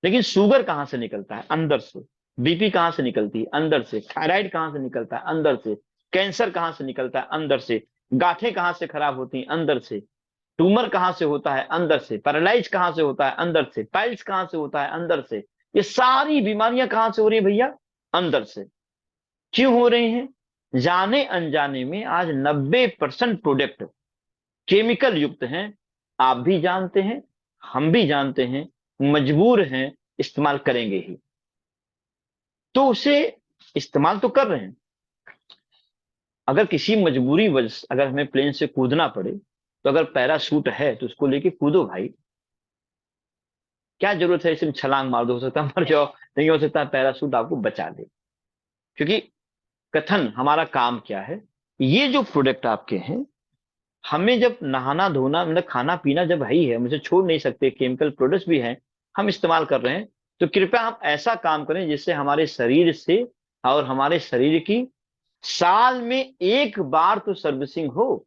लेकिन शुगर कहाँ से निकलता है? अंदर से। बीपी कहाँ से निकलती है? अंदर से। थायराइड कहाँ से निकलता है? अंदर से। कैंसर कहाँ से निकलता है? अंदर से। गांठें कहाँ से खराब होती हैं? अंदर से। ट्यूमर कहाँ से होता है? अंदर से। पैरालाइज कहाँ से होता है? अंदर से। पाइल्स कहाँ से होता है? अंदर से। ये सारी बीमारियां कहाँ से हो रही है भैया? अंदर से। क्यों हो रही हैं? जाने अनजाने में आज 90% प्रोडक्ट केमिकल युक्त हैं। आप भी जानते हैं, हम भी जानते हैं, मजबूर हैं, इस्तेमाल करेंगे ही। तो उसे इस्तेमाल तो कर रहे हैं। अगर किसी मजबूरी वजह से अगर हमें प्लेन से कूदना पड़े, तो अगर पैराशूट है तो उसको लेके कूदो भाई। क्या जरूरत है सिर्फ छलांग मार दो, हो सकता है मर जाओ, नहीं हो सकता पैराशूट आपको बचा दे। क्योंकि कथन हमारा काम क्या है? ये जो प्रोडक्ट आपके हैं, हमें जब नहाना धोना मतलब खाना पीना जब है ही है, मुझे छोड़ नहीं सकते, केमिकल प्रोडक्ट्स भी हैं, हम इस्तेमाल कर रहे हैं, तो कृपया हम ऐसा काम करें जिससे हमारे शरीर से और हमारे शरीर की साल में एक बार तो सर्विसिंग हो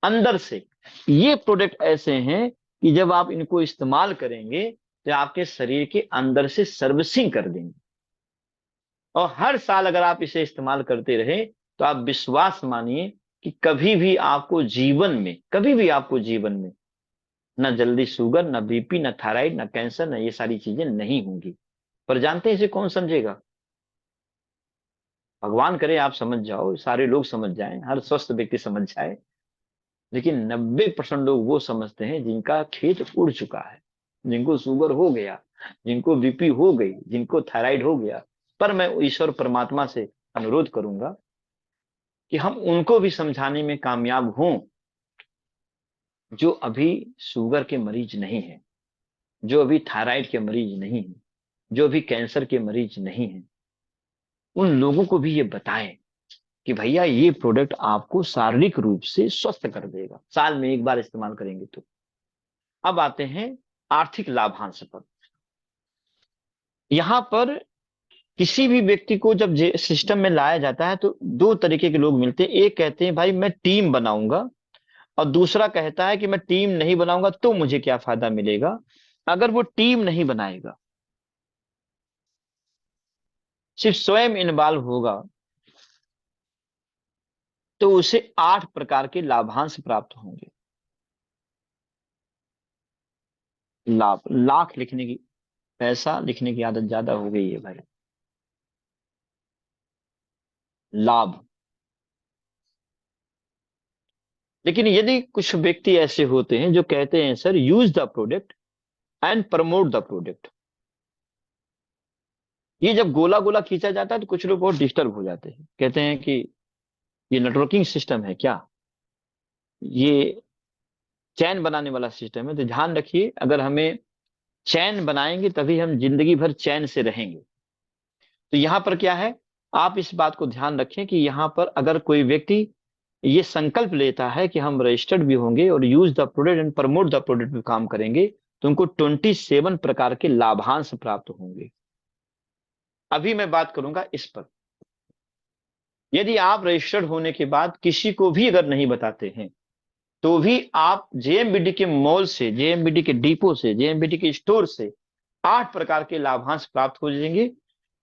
अंदर से। ये प्रोडक्ट ऐसे हैं कि जब आप इनको इस्तेमाल करेंगे तो आपके शरीर के अंदर से सर्विसिंग कर देंगे। और हर साल अगर आप इसे इस्तेमाल करते रहे, तो आप विश्वास मानिए कि कभी भी आपको जीवन में, कभी भी आपको जीवन में ना जल्दी शुगर, ना बीपी, ना थायराइड, ना कैंसर, ना ये सारी चीजें नहीं होंगी। पर जानते हैं इसे कौन समझेगा? भगवान करे आप समझ जाओ, सारे लोग समझ जाएं, हर स्वस्थ व्यक्ति समझ जाए। लेकिन 90% लोग वो समझते हैं जिनका खेत उड़ चुका है, जिनको शुगर हो गया, जिनको बीपी हो गई, जिनको थायराइड हो गया। पर मैं ईश्वर परमात्मा से अनुरोध करूंगा कि हम उनको भी समझाने में कामयाब हों, जो अभी शुगर के मरीज नहीं है, जो अभी थायराइड के मरीज नहीं है, जो अभी कैंसर के मरीज नहीं है। उन लोगों को भी ये बताएं कि भैया ये प्रोडक्ट आपको शारीरिक रूप से स्वस्थ कर देगा, साल में एक बार इस्तेमाल करेंगे तो। अब आते हैं आर्थिक लाभांश पर। यहां पर किसी भी व्यक्ति को जब सिस्टम में लाया जाता है तो दो तरीके के लोग मिलते हैं। एक कहते हैं भाई मैं टीम बनाऊंगा, और दूसरा कहता है कि मैं टीम नहीं बनाऊंगा तो मुझे क्या फायदा मिलेगा। अगर वो टीम नहीं बनाएगा, सिर्फ स्वयं इन्वॉल्व होगा, तो उसे 8 प्रकार के लाभांश प्राप्त होंगे। लाभ, लाख लिखने की, पैसा लिखने की आदत ज्यादा हो गई है भाई। लाभ। लेकिन यदि कुछ व्यक्ति ऐसे होते हैं जो कहते हैं sir use the product and promote the product, ये जब गोला गोला खींचा जाता है तो कुछ लोग बहुत डिस्टर्ब हो जाते हैं, कहते हैं कि ये नेटवर्किंग सिस्टम है क्या, ये चैन बनाने वाला सिस्टम है। तो ध्यान रखिए, अगर हमें चैन बनाएंगे तभी हम जिंदगी भर चैन से रहेंगे। तो यहां पर क्या है, आप इस बात को ध्यान रखें कि यहां पर अगर कोई व्यक्ति ये संकल्प लेता है कि हम रजिस्टर्ड भी होंगे और use the product and promote the product भी काम करेंगे, तो उनको 27 प्रकार के लाभांश प्राप्त होंगे। अभी मैं बात करूंगा इस पर। यदि आप रजिस्टर्ड होने के बाद किसी को भी अगर नहीं बताते हैं, तो भी आप जेएमबीडी के मॉल से, जेएमबीडी के डिपो से, जेएमबीडी के स्टोर से 8 प्रकार के लाभांश प्राप्त हो जाएंगे।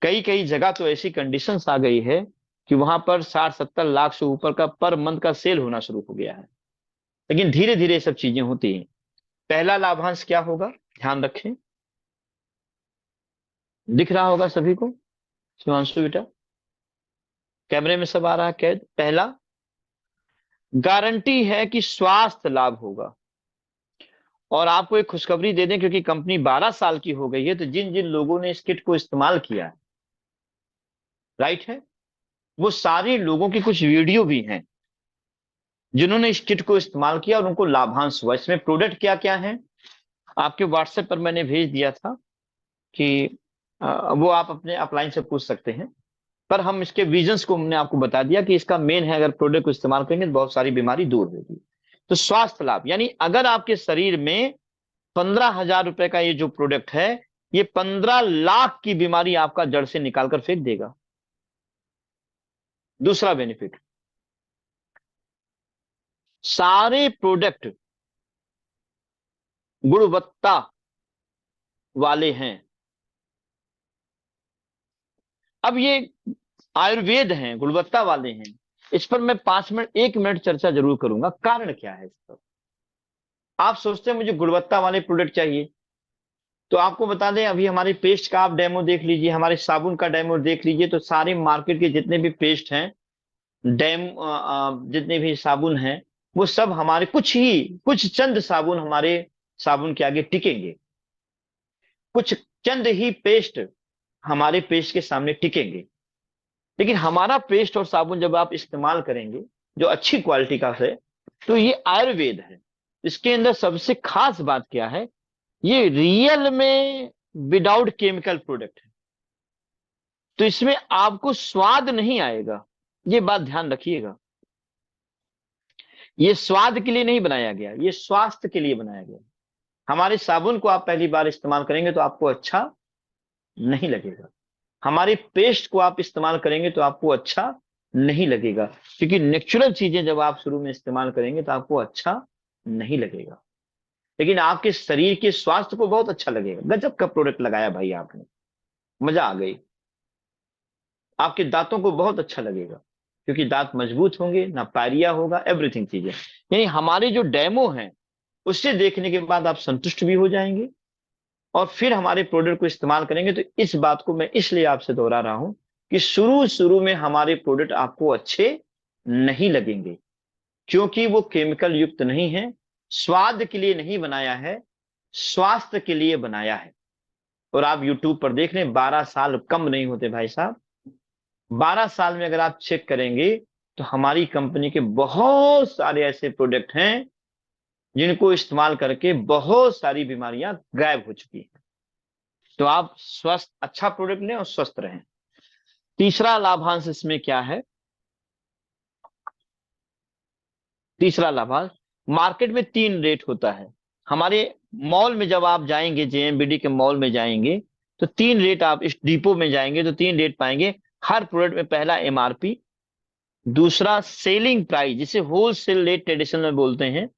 कई कई जगह तो ऐसी कंडीशंस आ गई है कि वहां पर 60-70 लाख से ऊपर का पर मंथ का सेल होना शुरू हो गया है। लेकिन धीरे धीरे ये सब चीजें होती हैं। पहला लाभांश क्या होगा, ध्यान रखें, दिख रहा होगा सभी को, शिवांशु बेटा, कैमरे में सब आ रहा है कैद। पहला, गारंटी है कि स्वास्थ्य लाभ होगा। और आपको एक खुशखबरी दे दें, क्योंकि कंपनी 12 साल की हो गई है, तो जिन जिन लोगों ने इस किट को इस्तेमाल किया है, राइट है, वो सारे लोगों की कुछ वीडियो भी हैं जिन्होंने इस किट को इस्तेमाल किया और उनको लाभांश हुआ। इसमें प्रोडक्ट क्या क्या है, आपके व्हाट्सएप पर मैंने भेज दिया था कि वो आप अपने अपलाइन से पूछ सकते हैं। पर हम इसके विजन्स को हमने आपको बता दिया कि इसका मेन है, अगर प्रोडक्ट को इस्तेमाल करेंगे तो बहुत सारी बीमारी दूर होगी। तो स्वास्थ्य लाभ यानी अगर आपके शरीर में 15,000 रुपए का ये जो प्रोडक्ट है, ये 15 लाख की बीमारी आपका जड़ से निकालकर फेंक देगा। दूसरा बेनिफिट, सारे प्रोडक्ट गुणवत्ता वाले हैं। अब ये आयुर्वेद हैं, गुणवत्ता वाले हैं, इस पर मैं 5 मिनट 1 मिनट चर्चा जरूर करूंगा। कारण क्या है इसका? आप सोचते हैं मुझे गुणवत्ता वाले प्रोडक्ट चाहिए, तो आपको बता दें, अभी हमारी पेस्ट का आप डेमो देख लीजिए, हमारे साबुन का डेमो देख लीजिए, तो सारे मार्केट के जितने भी पेस्ट हैं, जितने भी साबुन हैं, वो सब हमारे कुछ चंद साबुन हमारे साबुन के आगे टिकेंगे। कुछ चंद ही पेस्ट हमारे पेस्ट के सामने टिकेंगे। लेकिन हमारा पेस्ट और साबुन जब आप इस्तेमाल करेंगे जो अच्छी क्वालिटी का है, तो ये आयुर्वेद है। इसके अंदर सबसे खास बात क्या है, ये रियल में विदाउट केमिकल प्रोडक्ट है। तो इसमें आपको स्वाद नहीं आएगा, ये बात ध्यान रखिएगा। ये स्वाद के लिए नहीं बनाया गया, ये स्वास्थ्य के लिए बनाया गया। हमारे साबुन को आप पहली बार इस्तेमाल करेंगे तो आपको अच्छा नहीं लगेगा। हमारी पेस्ट को आप इस्तेमाल करेंगे तो आपको अच्छा नहीं लगेगा, क्योंकि नेचुरल चीजें जब आप शुरू में इस्तेमाल करेंगे तो आपको अच्छा नहीं लगेगा। लेकिन आपके शरीर के स्वास्थ्य को बहुत अच्छा लगेगा। गजब का प्रोडक्ट लगाया भाई आपने, मजा आ गई। आपके दांतों को बहुत अच्छा लगेगा, क्योंकि दांत मजबूत होंगे, ना पायरिया होगा, एवरीथिंग चीजें। यानी हमारे जो डेमो हैं उससे देखने के बाद आप संतुष्ट भी हो जाएंगे, और फिर हमारे प्रोडक्ट को इस्तेमाल करेंगे। तो इस बात को मैं इसलिए आपसे दोहरा रहा हूं कि शुरू शुरू में हमारे प्रोडक्ट आपको अच्छे नहीं लगेंगे, क्योंकि वो केमिकल युक्त नहीं है, स्वाद के लिए नहीं बनाया है, स्वास्थ्य के लिए बनाया है। और आप यूट्यूब पर देख लें, 12 साल कम नहीं होते भाई साहब। 12 साल में अगर आप चेक करेंगे तो हमारी कंपनी के बहुत सारे ऐसे प्रोडक्ट हैं जिनको इस्तेमाल करके बहुत सारी बीमारियां गायब हो चुकी हैं। तो आप स्वस्थ अच्छा प्रोडक्ट लें और स्वस्थ रहें। तीसरा लाभांश इसमें क्या है? तीसरा लाभांश, मार्केट में 3 रेट होता है। हमारे मॉल में जब आप जाएंगे, जेएमबीडी के मॉल में जाएंगे, तो 3 रेट, आप इस डिपो में जाएंगे तो 3 रेट पाएंगे हर प्रोडक्ट में। पहला एमआरपी, दूसरा सेलिंग प्राइस, जिसे होलसेल रेट ट्रेडिशनल में बोलते हैं,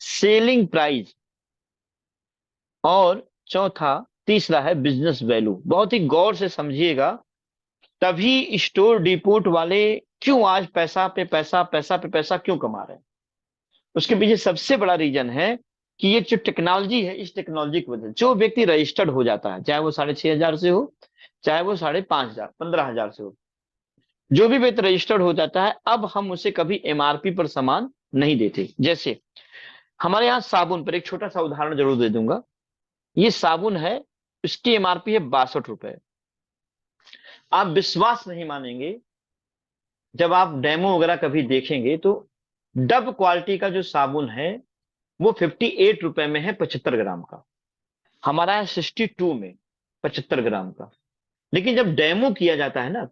सेलिंग प्राइस, और चौथा तीसरा है बिजनेस वैल्यू। बहुत ही गौर से समझिएगा, तभी स्टोर डिपोट वाले क्यों आज पैसा पे पैसा, पैसा पे पैसा क्यों कमा रहे हैं। उसके पीछे सबसे बड़ा रीजन है कि ये जो टेक्नोलॉजी है, इस टेक्नोलॉजी की वजह से जो व्यक्ति रजिस्टर्ड हो जाता है, चाहे वो 6,500 से हो, चाहे वो 5,500 15,000 से हो, जो भी व्यक्ति रजिस्टर्ड हो जाता है, अब हम उसे कभी एमआरपी पर सामान नहीं देते। जैसे हमारे यहाँ साबुन पर एक छोटा सा उदाहरण जरूर दे दूंगा। ये साबुन है, इसकी एमआरपी है 62 रुपए। आप विश्वास नहीं मानेंगे, जब आप डेमो वगैरह कभी देखेंगे तो डब क्वालिटी का जो साबुन है वो 58 रुपए में है, 75 ग्राम का। हमारा है 62 में, 75 ग्राम का। लेकिन जब डेमो किया जाता है ना,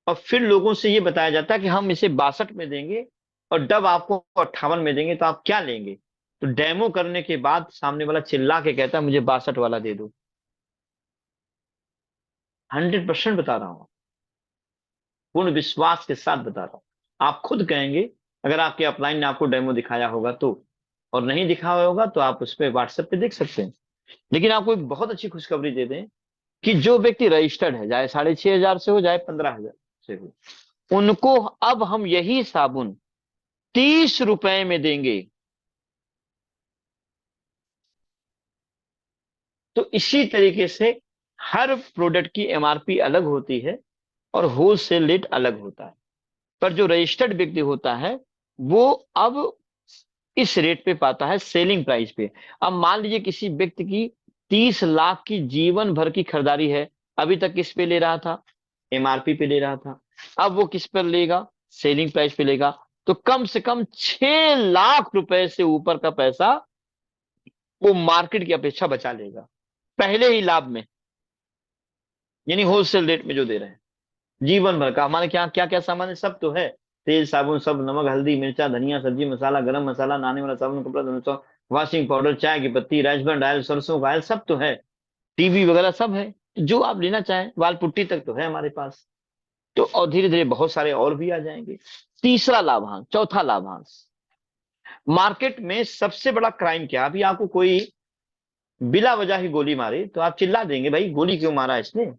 और फिर लोगों से ये बताया जाता है कि हम इसे 62 में देंगे और डब आपको 58 में देंगे, तो आप क्या लेंगे? तो डेमो करने के बाद सामने वाला चिल्ला के कहता है मुझे 62 वाला दे दो। 100% बता रहा हूं, पूर्ण विश्वास के साथ बता रहा हूं। आप खुद कहेंगे, अगर आपके अपलाइन ने आपको डेमो दिखाया होगा तो, और नहीं दिखाया होगा तो आप उस पर व्हाट्सएप पे देख सकते हैं। लेकिन आपको एक बहुत अच्छी खुशखबरी दे दें कि जो व्यक्ति रजिस्टर्ड है, चाहे 6,500 से हो, चाहे 15,000 से हो, उनको अब हम यही साबुन 30 रुपए में देंगे। तो इसी तरीके से हर प्रोडक्ट की एमआरपी अलग होती है और होलसेल रेट अलग होता है। पर जो रजिस्टर्ड व्यक्ति होता है वो अब इस रेट पे पाता है, सेलिंग प्राइस पे। अब मान लीजिए किसी व्यक्ति की 30 लाख की जीवन भर की खरीदारी है, अभी तक किस पे ले रहा था? एमआरपी पे ले रहा था। अब वो किस पर लेगा? सेलिंग प्राइस पे लेगा। तो कम से कम 6 लाख रुपए से ऊपर का पैसा वो मार्केट की अपेक्षा बचा लेगा, पहले ही लाभ में। यानी होलसेल रेट में जो दे रहे हैं, जीवन भर का। हमारे क्या क्या क्या सामान है, सब तो है। तेल, साबुन, सब, नमक, हल्दी, मिर्चा, धनिया, सब्जी मसाला, गरम मसाला, नहाने वाला साबुन, कपड़ा धोने का, वॉशिंग पाउडर, चाय की पत्ती, राजबन ऑयल, सरसों का ऑयल, सब तो है। टीवी वगैरह सब है, जो आप लेना चाहें, वाल पुट्टी तक तो है हमारे पास। तो और धीरे धीरे बहुत सारे और भी आ जाएंगे। तीसरा लाभांश, चौथा लाभांश, मार्केट में सबसे बड़ा क्राइम क्या? अभी आपको कोई बिला वजह ही गोली मारे तो आप चिल्ला देंगे भाई गोली क्यों मारा इसने,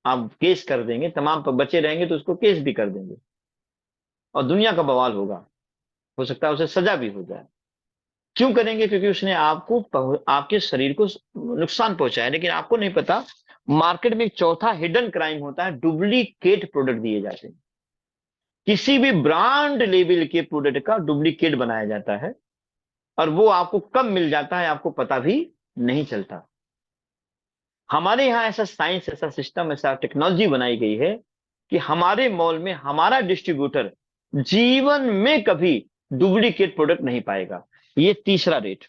आप केस कर देंगे, तमाम बचे रहेंगे तो उसको केस भी कर देंगे और दुनिया का बवाल होगा, हो सकता है उसे सजा भी हो जाए। क्यों करेंगे? क्योंकि उसने आपके शरीर को नुकसान पहुंचाया। लेकिन आपको नहीं पता, मार्केट में एक चौथा हिडन क्राइम होता है, डुप्लीकेट प्रोडक्ट दिए जाते हैं। किसी भी ब्रांड लेवल के प्रोडक्ट का डुप्लीकेट बनाया जाता है और वो आपको कब मिल जाता है आपको पता भी नहीं चलता। हमारे यहाँ ऐसा साइंस, ऐसा सिस्टम, ऐसा टेक्नोलॉजी बनाई गई है कि हमारे मॉल में हमारा डिस्ट्रीब्यूटर जीवन में कभी डुप्लीकेट प्रोडक्ट नहीं पाएगा। ये तीसरा रेट,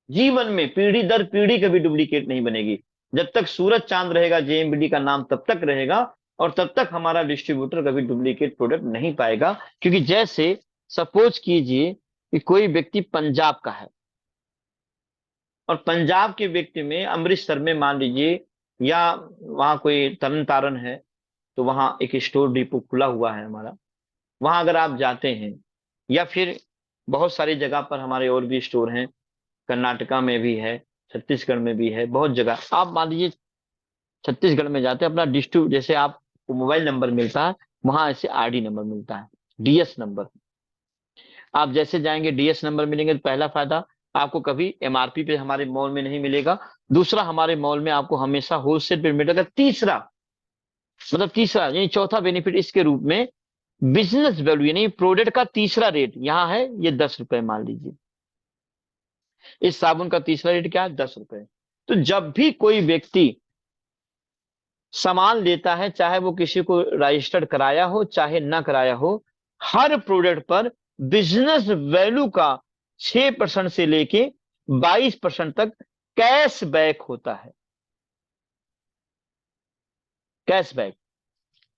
जीवन में पीढ़ी दर पीढ़ी कभी डुप्लीकेट नहीं बनेगी। जब तक सूरज चांद रहेगा जेएमबीडी का नाम तब तक रहेगा, और तब तक हमारा डिस्ट्रीब्यूटर कभी डुप्लीकेट प्रोडक्ट नहीं पाएगा। क्योंकि जैसे सपोज कीजिए कि कोई व्यक्ति पंजाब का है और पंजाब के व्यक्ति में अमृतसर में मान लीजिए, या वहां कोई तरन तारन है, तो वहां एक स्टोर डिपो खुला हुआ है हमारा, वहां अगर आप जाते हैं, या फिर बहुत सारी जगह पर हमारे और भी स्टोर हैं, कर्नाटका में भी है, छत्तीसगढ़ में भी है, बहुत जगह। आप मान लीजिए छत्तीसगढ़ में जाते हैं, अपना डिस्ट्रिक्ट, जैसे आपको मोबाइल नंबर मिलता है, वहां ऐसे आरडी नंबर मिलता है, डीएस नंबर। आप जैसे जाएंगे डीएस नंबर मिलेंगे तो पहला फायदा, आपको कभी एमआरपी पे हमारे मॉल में नहीं मिलेगा। दूसरा, हमारे मॉल में आपको हमेशा होलसेल पे मिलेगा। तीसरा, मतलब तीसरा यानी चौथा बेनिफिट इसके रूप में, बिजनेस वैल्यू यानी प्रोडक्ट का तीसरा रेट यहाँ है ये 10 रुपए मान लीजिए। इस साबुन का तीसरा रेट क्या है? 10 रुपए। तो जब भी कोई व्यक्ति सामान लेता है, चाहे वो किसी को रजिस्टर्ड कराया हो चाहे ना कराया हो, हर प्रोडक्ट पर बिजनेस वैल्यू का 6% से लेके 22% तक कैशबैक होता है। कैशबैक,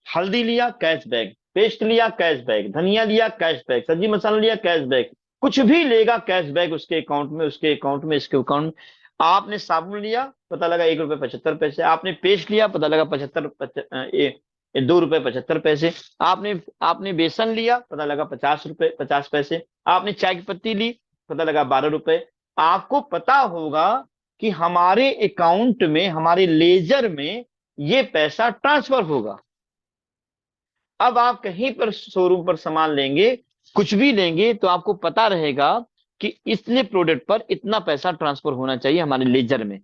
हल्दी लिया कैशबैक, पेस्ट लिया कैशबैक, धनिया लिया कैशबैक, सब्जी मसाला लिया कैशबैक, कुछ भी लेगा कैशबैक उसके अकाउंट में, उसके अकाउंट में, इसके अकाउंट में। आपने साबुन लिया, पता लगा 1 रुपए 75 पैसे। आपने पेस्ट लिया, पता लगा 2 रुपए 75 पैसे। आपने आपने बेसन लिया, पता लगा 50 रुपए 50 पैसे। आपने चाय की पत्ती ली, पता लगा 12 रुपए। आपको पता होगा कि हमारे अकाउंट में, हमारे लेजर में ये पैसा ट्रांसफर होगा। अब आप कहीं पर शोरूम पर सामान लेंगे, कुछ भी लेंगे, तो आपको पता रहेगा कि इतने प्रोडक्ट पर इतना पैसा ट्रांसफर होना चाहिए हमारे लेजर में।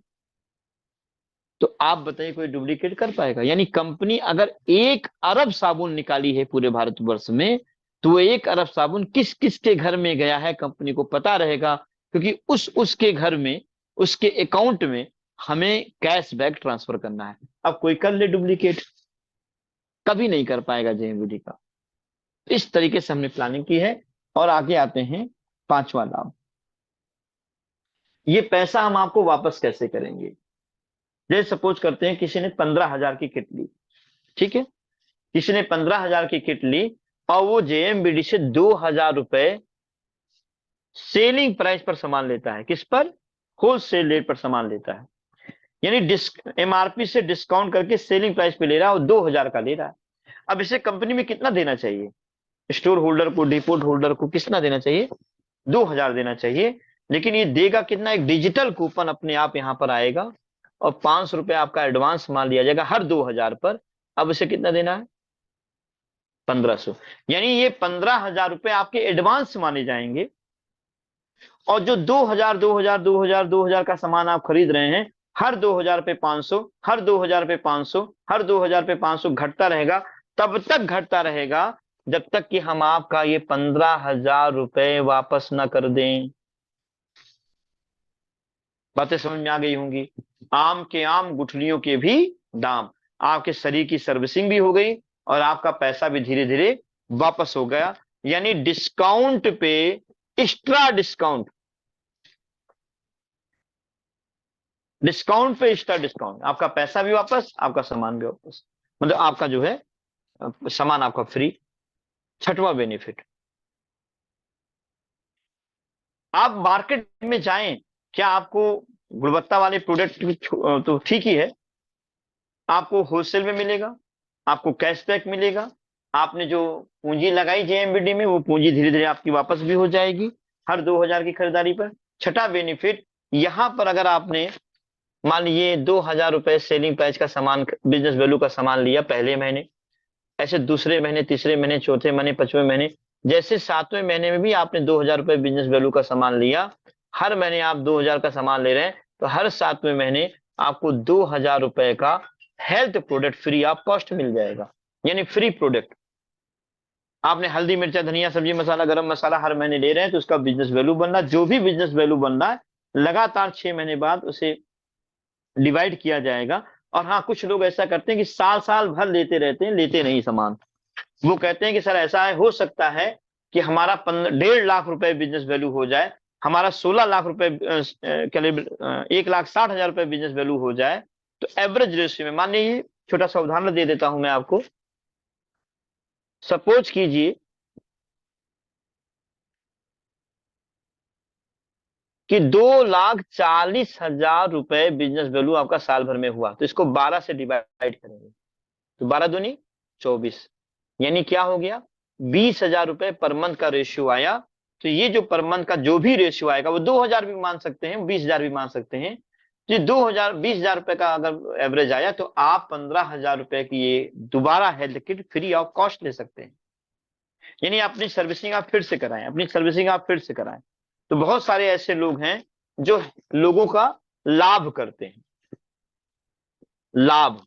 तो आप बताइए कोई डुप्लीकेट कर पाएगा? यानी कंपनी अगर 1 अरब साबुन निकाली है पूरे भारतवर्ष में, तो वो 1 अरब साबुन किस किस के घर में गया है कंपनी को पता रहेगा। क्योंकि उसके घर में, उसके अकाउंट में हमें कैशबैक ट्रांसफर करना है। अब कोई कर ले डुप्लीकेट, कभी नहीं कर पाएगा जेएमबीडी का। इस तरीके से हमने प्लानिंग की है। और आगे आते हैं पांचवा लाभ। ये पैसा हम आपको वापस कैसे करेंगे? जैसे सपोज करते हैं किसी ने 15,000 की किट ली, ठीक है, किसी ने 15,000 की किट ली और वो जेएमबीडी से 2,000 रुपए सेलिंग प्राइस पर सामान लेता है। किस पर? होलसेल रेट पर सामान लेता है, यानी एमआरपी से डिस्काउंट करके सेलिंग प्राइस पे ले रहा है और 2,000 का ले रहा है। अब इसे कंपनी में कितना देना चाहिए? स्टोर होल्डर को, डिपोट होल्डर को कितना देना चाहिए? 2,000 देना चाहिए। लेकिन ये देगा कितना? एक डिजिटल कूपन अपने आप यहां पर आएगा और 500 रुपए आपका एडवांस मान लिया जाएगा हर 2,000 पर। अब इसे कितना देना है? 1,500। यानी ये 15,000 रुपए आपके एडवांस माने जाएंगे। और जो 2,000 2,000 2,000 2,000 का सामान आप खरीद रहे हैं, हर 2,000 पे 500, हर 2,000 पे 500, हर 2,000 पे 500 घटता रहेगा। तब तक घटता रहेगा जब तक कि हम आपका ये 15,000 रुपए वापस ना कर दें। बातें समझ में आ गई होंगी? आम के आम, गुठलियों के भी दाम। आपके शरीर की सर्विसिंग भी हो गई और आपका पैसा भी धीरे धीरे वापस हो गया। यानी डिस्काउंट पे एक्स्ट्रा डिस्काउंट, डिस्काउंट पे एक्स्ट्रा डिस्काउंट, आपका पैसा भी वापस, आपका सामान भी वापस। मतलब आपका जो है सामान आपका फ्री। छठवां बेनिफिट, आप मार्केट में जाएं, क्या आपको गुणवत्ता वाले प्रोडक्ट तो ठीक ही है, आपको होलसेल में मिलेगा, आपको कैशबैक मिलेगा। आपने जो पूंजी लगाई जेएमबीडी में, वो पूंजी धीरे धीरे आपकी वापस भी हो जाएगी हर 2,000 की खरीदारी पर। छठा बेनिफिट, यहां पर अगर आपने मान लीजिए 2,000 रुपए सेलिंग प्राइस का सामान, बिजनेस वैल्यू का सामान लिया पहले महीने, ऐसे दूसरे महीने, तीसरे महीने, चौथे महीने, पांचवें महीने, जैसे सातवें महीने में भी आपने 2,000 रुपए बिजनेस वैल्यू का सामान लिया, हर महीने आप 2,000 का सामान ले रहे हैं, तो हर सातवें महीने आपको 2,000 रुपए का health product free of cost मिल जाएगा, यानी फ्री प्रोडक्ट। आपने हल्दी, मिर्चा, धनिया, सब्जी मसाला, गरम मसाला हर महीने ले रहे हैं, तो उसका बिजनेस वैल्यू बन रहा है। जो भी बिजनेस वैल्यू बन रहा है लगातार 6 महीने बाद उसे डिवाइड किया जाएगा। और हाँ, कुछ लोग ऐसा करते हैं कि साल साल भर लेते रहते हैं, लेते नहीं सामान। वो कहते हैं कि सर ऐसा है, हो सकता है कि हमारा 1.5 लाख रुपए बिजनेस वैल्यू हो जाए, हमारा 16 लाख रुपए, 1,60,000 रुपए बिजनेस वैल्यू हो जाए, तो एवरेज रेशियो में मान लीजिए, छोटा सा उदाहरण दे देता हूं मैं आपको। सपोज कीजिए कि 2,40,000 रुपए बिजनेस वैल्यू आपका साल भर में हुआ, तो इसको 12 से डिवाइड करेंगे, तो 12 दूनी 24, यानी क्या हो गया, 20,000 रुपए पर मंथ का रेशियो आया। तो ये जो पर मंथ का जो भी रेशियो आएगा, वो 2,000 भी मान सकते हैं, 20,000 भी मान सकते हैं। तो 2,000, 20,000 रुपए का अगर एवरेज आया, तो आप 15,000 रुपए की ये दोबारा health kit free of cost ले सकते हैं। यानी अपनी सर्विसिंग आप फिर से कराएं, अपनी सर्विसिंग आप फिर से कराएं। तो बहुत सारे ऐसे लोग हैं जो लोगों का लाभ करते हैं, लाभ,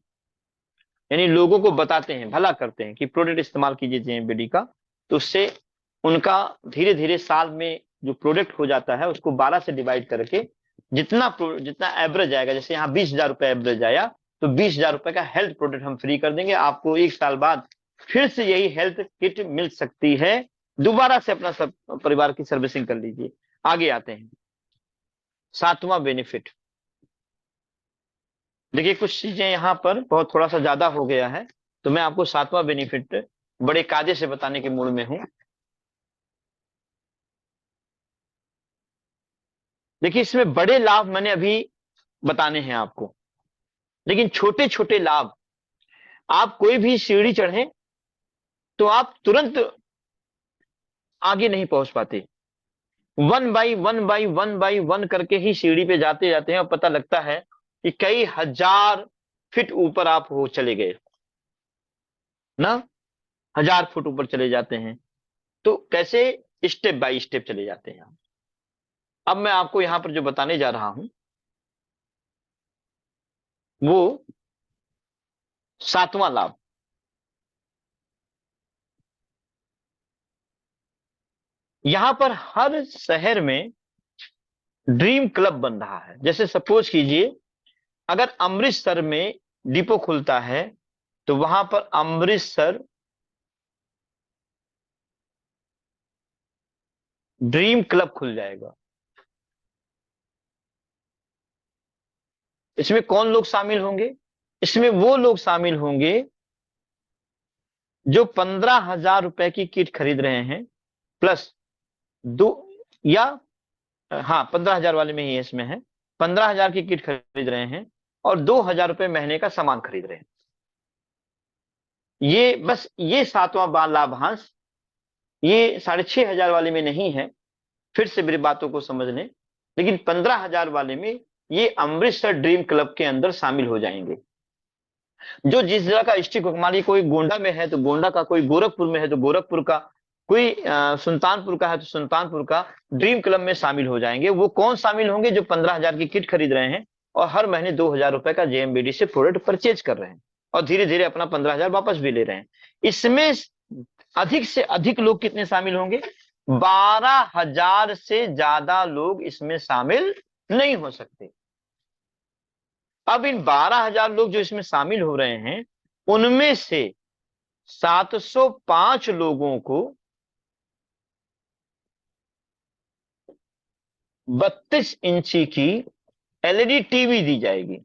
यानी लोगों को बताते हैं, भला करते हैं कि प्रोडक्ट इस्तेमाल कीजिए जेएमबीडी का, तो उससे उनका धीरे धीरे साल में जो प्रोडक्ट हो जाता है उसको 12 से डिवाइड करके जितना एवरेज आएगा, जैसे यहाँ 20,000 रुपए एवरेज आया, तो 20,000 रुपए का हेल्थ प्रोडक्ट हम फ्री कर देंगे आपको। एक साल बाद फिर से यही हेल्थ किट मिल सकती है, दोबारा से अपना सब परिवार की सर्विसिंग कर लीजिए। आगे आते हैं, सातवां बेनिफिट। देखिए कुछ चीजें यहाँ पर बहुत थोड़ा सा ज्यादा हो गया है, तो मैं आपको सातवां बेनिफिट बड़े कायदे से बताने के मूड में हूं। देखिए इसमें बड़े लाभ मैंने अभी बताने हैं आपको, लेकिन छोटे छोटे लाभ, आप कोई भी सीढ़ी चढ़े तो आप तुरंत आगे नहीं पहुंच पाते, 1 बाई 1 करके ही सीढ़ी पे जाते जाते हैं, और पता लगता है कि कई हजार फीट ऊपर आप हो चले गए ना, 1,000 फुट ऊपर चले जाते हैं। तो कैसे, स्टेप बाय स्टेप चले जाते हैं हम। अब मैं आपको यहां पर जो बताने जा रहा हूं, वो सातवां लाभ। यहां पर हर शहर में ड्रीम क्लब बन रहा है। जैसे सपोज कीजिए, अगर अमृतसर में डिपो खुलता है, तो वहां पर अमृतसर ड्रीम क्लब खुल जाएगा। इसमें कौन लोग शामिल होंगे, इसमें वो लोग शामिल होंगे जो 15,000 रुपए की किट खरीद रहे हैं, प्लस दो, या हाँ 15,000 वाले में ही इसमें है, 15,000 की किट खरीद रहे हैं और 2,000 रुपए महीने का सामान खरीद रहे हैं। ये बस ये सातवां लाभांश, ये 6,500 वाले में नहीं है, फिर से मेरी बातों को समझ लें, लेकिन 15,000 वाले में ये अमृतसर ड्रीम क्लब के अंदर शामिल हो जाएंगे। जो जिस जगह का डिस्ट्रिक्ट, मान लीजिए कोई गोंडा में है तो गोंडा का, कोई गोरखपुर में है तो गोरखपुर का, कोई सुल्तानपुर का है तो सुल्तानपुर का, ड्रीम क्लब में शामिल हो जाएंगे। वो कौन शामिल होंगे, जो 15,000 की किट खरीद रहे हैं और हर महीने 2,000 रुपए का जेएमबीडी से प्रोडक्ट परचेज कर रहे हैं, और धीरे धीरे अपना 15,000 वापस भी ले रहे हैं। इसमें अधिक से अधिक लोग कितने शामिल होंगे, 12,000 से ज्यादा लोग इसमें शामिल नहीं हो सकते। अब इन 12,000 लोग जो इसमें शामिल हो रहे हैं, उनमें से 705 लोगों को 32 इंची की एलईडी टीवी दी जाएगी।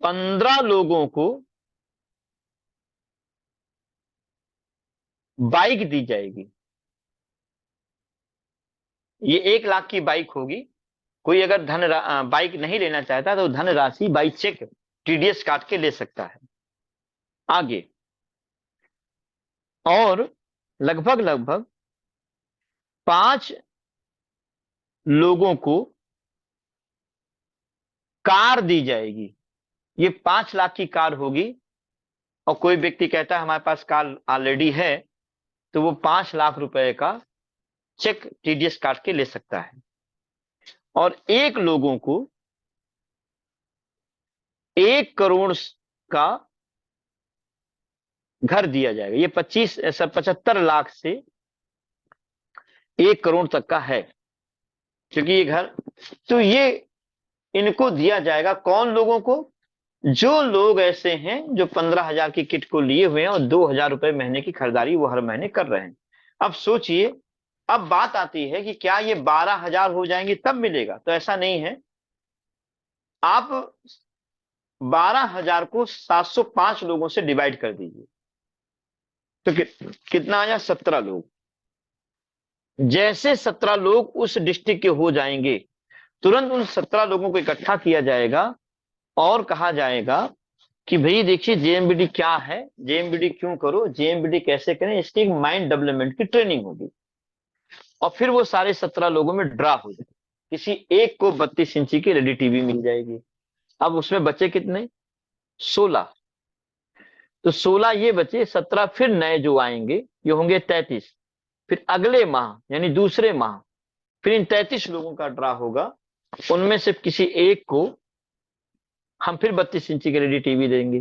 15 लोगों को बाइक दी जाएगी। ये 1 लाख की बाइक होगी। कोई अगर बाइक नहीं लेना चाहता तो धनराशि बाई चेक टीडीएस काट के ले सकता है। आगे, और लगभग लगभग 5 लोगों को कार दी जाएगी। ये 5 लाख की कार होगी, और कोई व्यक्ति कहता है हमारे पास कार ऑलरेडी है, तो वो 5 लाख रुपए का चेक टीडीएस काट के ले सकता है। और एक लोगों को 1 करोड़ का घर दिया जाएगा। ये 75 लाख से 1 करोड़ तक का है, क्योंकि ये घर, तो ये इनको दिया जाएगा। कौन लोगों को? जो लोग ऐसे हैं जो 15,000 की किट को लिए हुए हैं और 2,000 रुपए महीने की खरीदारी वो हर महीने कर रहे हैं। अब सोचिए, अब बात आती है कि क्या ये 12,000 हो जाएंगे तब मिलेगा? तो ऐसा नहीं है। आप 12,000 को 705 लोगों से डिवाइड कर दीजिए, तो कितना आया? 17 लोग। जैसे 17 लोग उस डिस्ट्रिक्ट के हो जाएंगे, तुरंत उन 17 लोगों को इकट्ठा किया जाएगा और कहा जाएगा कि भाई देखिए जेएमबीडी क्या है, जेएमबीडी क्यों करो, जेएमबीडी कैसे करें, इसकी एक माइंड डेवलपमेंट की ट्रेनिंग होगी। और फिर वो सारे 17 लोगों में ड्रा हो जाए, किसी एक को 32 इंची की रेडी टीवी मिल जाएगी। अब उसमें बचे कितने? 16। तो 16 ये बचे, 17 फिर नए जो आएंगे ये होंगे 33। फिर अगले माह यानी दूसरे माह फिर इन 33 लोगों का ड्रा होगा, उनमें से किसी एक को हम फिर 32 इंची की रेडी टीवी देंगे।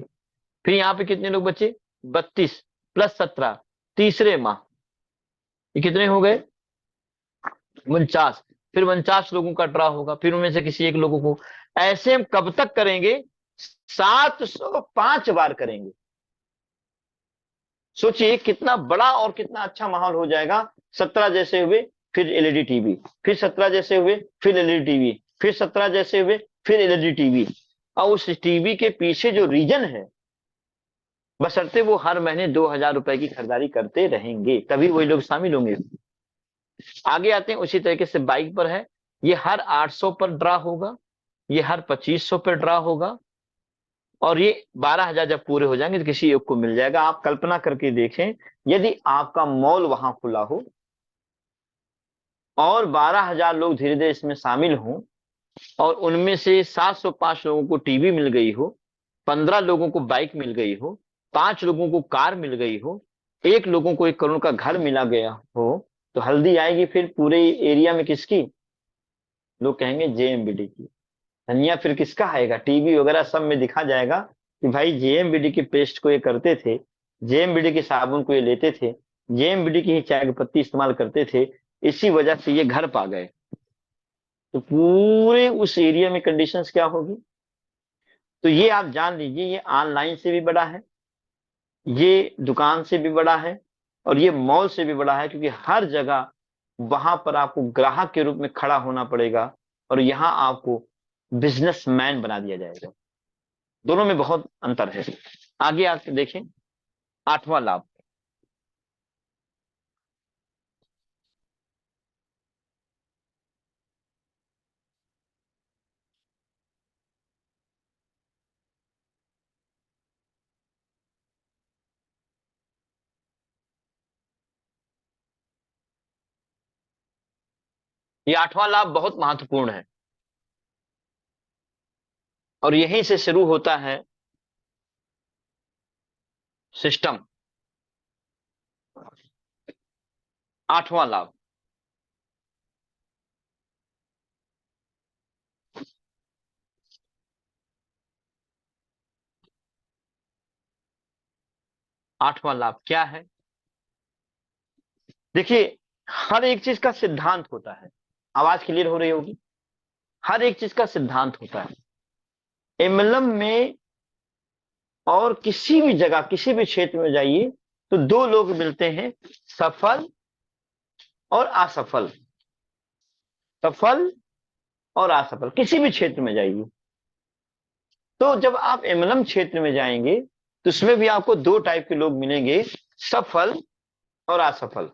फिर यहाँ पे कितने लोग बचे? 32 प्लस 17, तीसरे माह ये कितने हो गए? 49। फिर 49 लोगों का ड्रा होगा, फिर उनमें से किसी एक लोगों को। ऐसे हम कब तक करेंगे? 705 बार करेंगे। सोचिए कितना बड़ा और कितना अच्छा माहौल हो जाएगा। 17 जैसे हुए फिर एलईडी टीवी, फिर 17 जैसे हुए फिर एलईडी टीवी, फिर 17 जैसे हुए फिर एलईडी टीवी। और उस टीवी के पीछे जो रीजन है, बशर्ते वो हर महीने 2,000 रुपए की खरीदारी करते रहेंगे, तभी वही लोग शामिल होंगे। आगे आते हैं, उसी तरीके से बाइक पर है, ये हर 800 पर ड्रा होगा, ये हर 2500 पर ड्रा होगा, और ये 12,000 जब पूरे हो जाएंगे तो किसी एक को मिल जाएगा। आप कल्पना करके देखें, यदि आपका मॉल वहां खुला हो और 12,000 लोग धीरे धीरे इसमें शामिल हों, और उनमें से 705 लोगों को टीवी मिल गई हो, 15 लोगों को बाइक मिल गई हो, 5 लोगों को कार मिल गई हो, 1 लोगों को 1 करोड़ का घर मिला गया हो, तो हल्दी आएगी फिर पूरे एरिया में किसकी? लोग कहेंगे जेएमबीडी की। धनिया फिर किसका आएगा? टीवी वगैरह सब में दिखा जाएगा कि भाई जेएमबीडी की पेस्ट को ये करते थे, जेएमबीडी के साबुन को ये लेते थे, जेएमबीडी की ही चाय की पत्ती इस्तेमाल करते थे, इसी वजह से ये घर पा गए। तो पूरे उस एरिया में कंडीशंस क्या होगी? तो ये आप जान लीजिए, ये ऑनलाइन से भी बड़ा है, ये दुकान से भी बड़ा है, और ये मॉल से भी बड़ा है, क्योंकि हर जगह वहां पर आपको ग्राहक के रूप में खड़ा होना पड़ेगा, और यहां आपको बिजनेसमैन बना दिया जाएगा। दोनों में बहुत अंतर है। आगे आके देखें, 8वां लाभ। ये 8वां लाभ बहुत महत्वपूर्ण है, और यहीं से शुरू होता है सिस्टम। 8वां लाभ, 8वां लाभ क्या है? देखिए, हर एक चीज का सिद्धांत होता है। आवाज क्लियर हो रही होगी? हर एक चीज का सिद्धांत होता है। एमएलएम में और किसी भी जगह किसी भी क्षेत्र में जाइए तो 2 लोग मिलते हैं, सफल और असफल। सफल और असफल, किसी भी क्षेत्र में जाइए। तो जब आप एमएलएम क्षेत्र में जाएंगे तो उसमें भी आपको 2 टाइप के लोग मिलेंगे, सफल और असफल।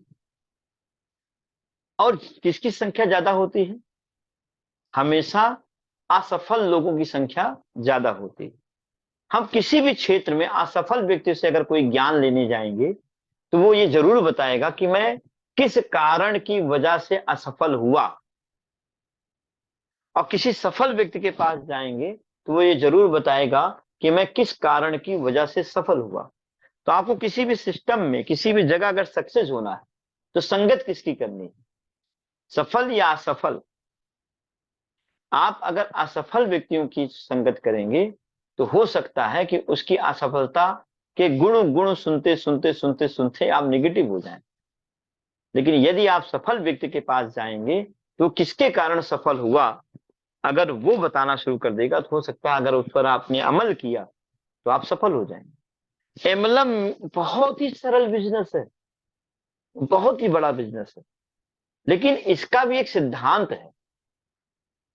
और किसकी संख्या ज्यादा होती है? हमेशा असफल लोगों की संख्या ज्यादा होती है। हम किसी भी क्षेत्र में असफल व्यक्ति से अगर कोई ज्ञान लेने जाएंगे तो वो ये जरूर बताएगा कि मैं किस कारण की वजह से असफल हुआ। और किसी सफल व्यक्ति के पास जाएंगे तो वो ये जरूर बताएगा कि मैं किस कारण की वजह से सफल हुआ। तो आपको किसी भी सिस्टम में, किसी भी जगह अगर सक्सेस होना है तो संगत किसकी करनी है, सफल या असफल। आप अगर असफल व्यक्तियों की संगत करेंगे तो हो सकता है कि उसकी असफलता के गुण गुण सुनते सुनते सुनते सुनते आप निगेटिव हो जाएं। लेकिन यदि आप सफल व्यक्ति के पास जाएंगे तो किसके कारण सफल हुआ, अगर वो बताना शुरू कर देगा तो हो सकता है अगर उस पर आपने अमल किया तो आप सफल हो जाएंगे। एमएलएम बहुत ही सरल बिजनेस है, बहुत ही बड़ा बिजनेस है, लेकिन इसका भी एक सिद्धांत है।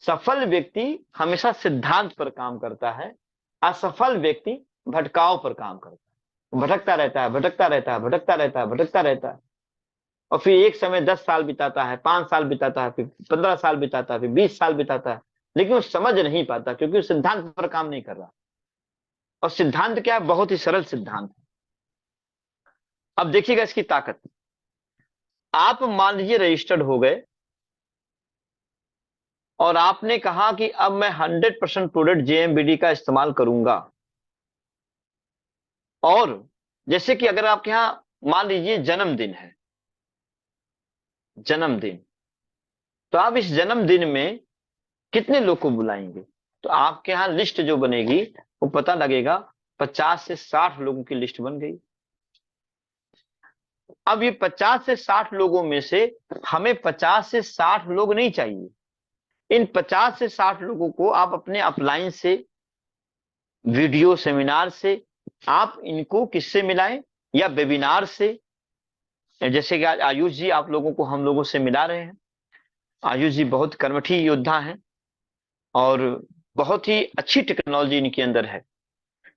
सफल व्यक्ति हमेशा सिद्धांत पर काम करता है, असफल व्यक्ति भटकाव पर काम करता है। भटकता रहता है, भटकता रहता है, भटकता रहता है, भटकता रहता है, और फिर एक समय 10 साल बिताता है, 5 साल बिताता है, फिर 15 साल बिताता है, फिर 20 साल बिताता है, लेकिन वो समझ नहीं पाता क्योंकि वो सिद्धांत पर काम नहीं कर रहा। और सिद्धांत क्या है, बहुत ही सरल सिद्धांत है। अब देखिएगा इसकी ताकत। आप मान लीजिए रजिस्टर्ड हो गए और आपने कहा कि अब मैं 100% प्रोडक्ट जेएमबीडी का इस्तेमाल करूंगा। और जैसे कि अगर आपके यहां मान लीजिए जन्मदिन है, जन्मदिन, तो आप इस जन्मदिन में कितने लोग को बुलाएंगे। तो आपके यहाँ लिस्ट जो बनेगी वो पता लगेगा 50 से 60 लोगों की लिस्ट बन गई। अब ये 50 से 60 लोगों में से हमें 50 से 60 लोग नहीं चाहिए। इन 50 से 60 लोगों को आप अपने अपलाइन से, वीडियो सेमिनार से, आप इनको किससे मिलाएं, या वेबिनार से। जैसे कि आज आयुष जी आप लोगों को हम लोगों से मिला रहे हैं। आयुष जी बहुत कर्मठी योद्धा हैं और बहुत ही अच्छी टेक्नोलॉजी इनके अंदर है।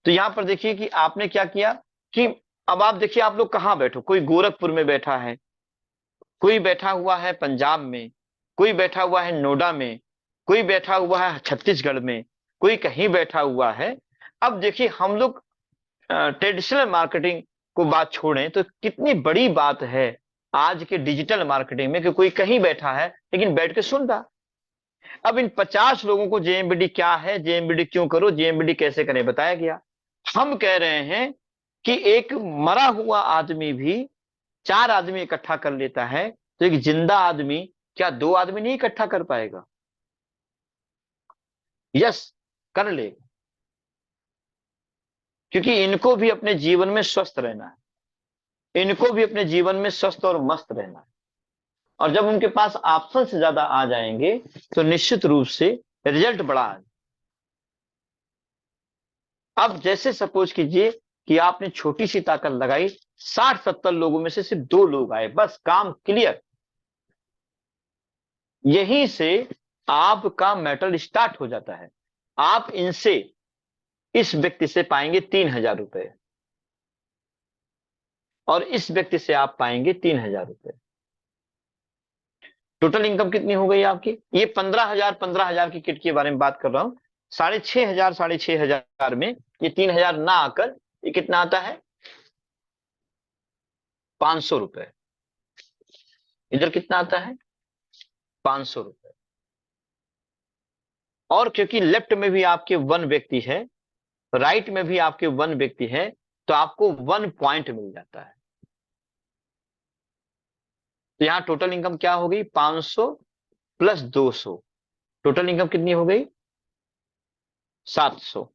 तो यहां पर देखिए कि आपने क्या किया कि अब आप देखिए आप लोग कहाँ बैठो, कोई गोरखपुर में बैठा है, कोई बैठा हुआ है पंजाब में, कोई बैठा हुआ है नोएडा में, कोई बैठा हुआ है छत्तीसगढ़ में, कोई कहीं बैठा हुआ है। अब देखिए हम लोग ट्रेडिशनल मार्केटिंग को बात छोड़ें तो कितनी बड़ी बात है आज के डिजिटल मार्केटिंग में कि कोई कहीं बैठा है लेकिन बैठ के सुन रहा। अब इन 50 लोगों को जेएमबीडी क्या है, जेएमबीडी क्यों करो, जेएमबीडी कैसे करें बताया गया। हम कह रहे हैं कि एक मरा हुआ आदमी भी 4 आदमी इकट्ठा कर लेता है तो एक जिंदा आदमी क्या 2 आदमी नहीं इकट्ठा कर पाएगा। यस, कर लेगा, क्योंकि इनको भी अपने जीवन में स्वस्थ रहना है, इनको भी अपने जीवन में स्वस्थ और मस्त रहना है। और जब उनके पास ऑप्शन से ज्यादा आ जाएंगे तो निश्चित रूप से रिजल्ट बड़ा है। अब जैसे सपोज कीजिए कि आपने छोटी सी ताकत लगाई, 60-70 लोगों में से सिर्फ 2 लोग आए, बस काम क्लियर। यहीं से आपका मैटर स्टार्ट हो जाता है। आप इनसे, इस व्यक्ति से पाएंगे 3,000 रुपए और इस व्यक्ति से आप पाएंगे 3,000 रुपए। टोटल इनकम कितनी हो गई आपकी, ये 15,000 की किट के बारे में बात कर रहा हूं। 6,500 में ये 3,000 ना आकर ये कितना आता है, 500 रुपए। इधर कितना आता है, 500 रुपए। और क्योंकि लेफ्ट में भी आपके 1 व्यक्ति है, राइट में भी आपके 1 व्यक्ति है, तो आपको 1 पॉइंट मिल जाता है। तो यहां टोटल इनकम क्या हो गई, 500 प्लस 200, टोटल इनकम कितनी हो गई, 700।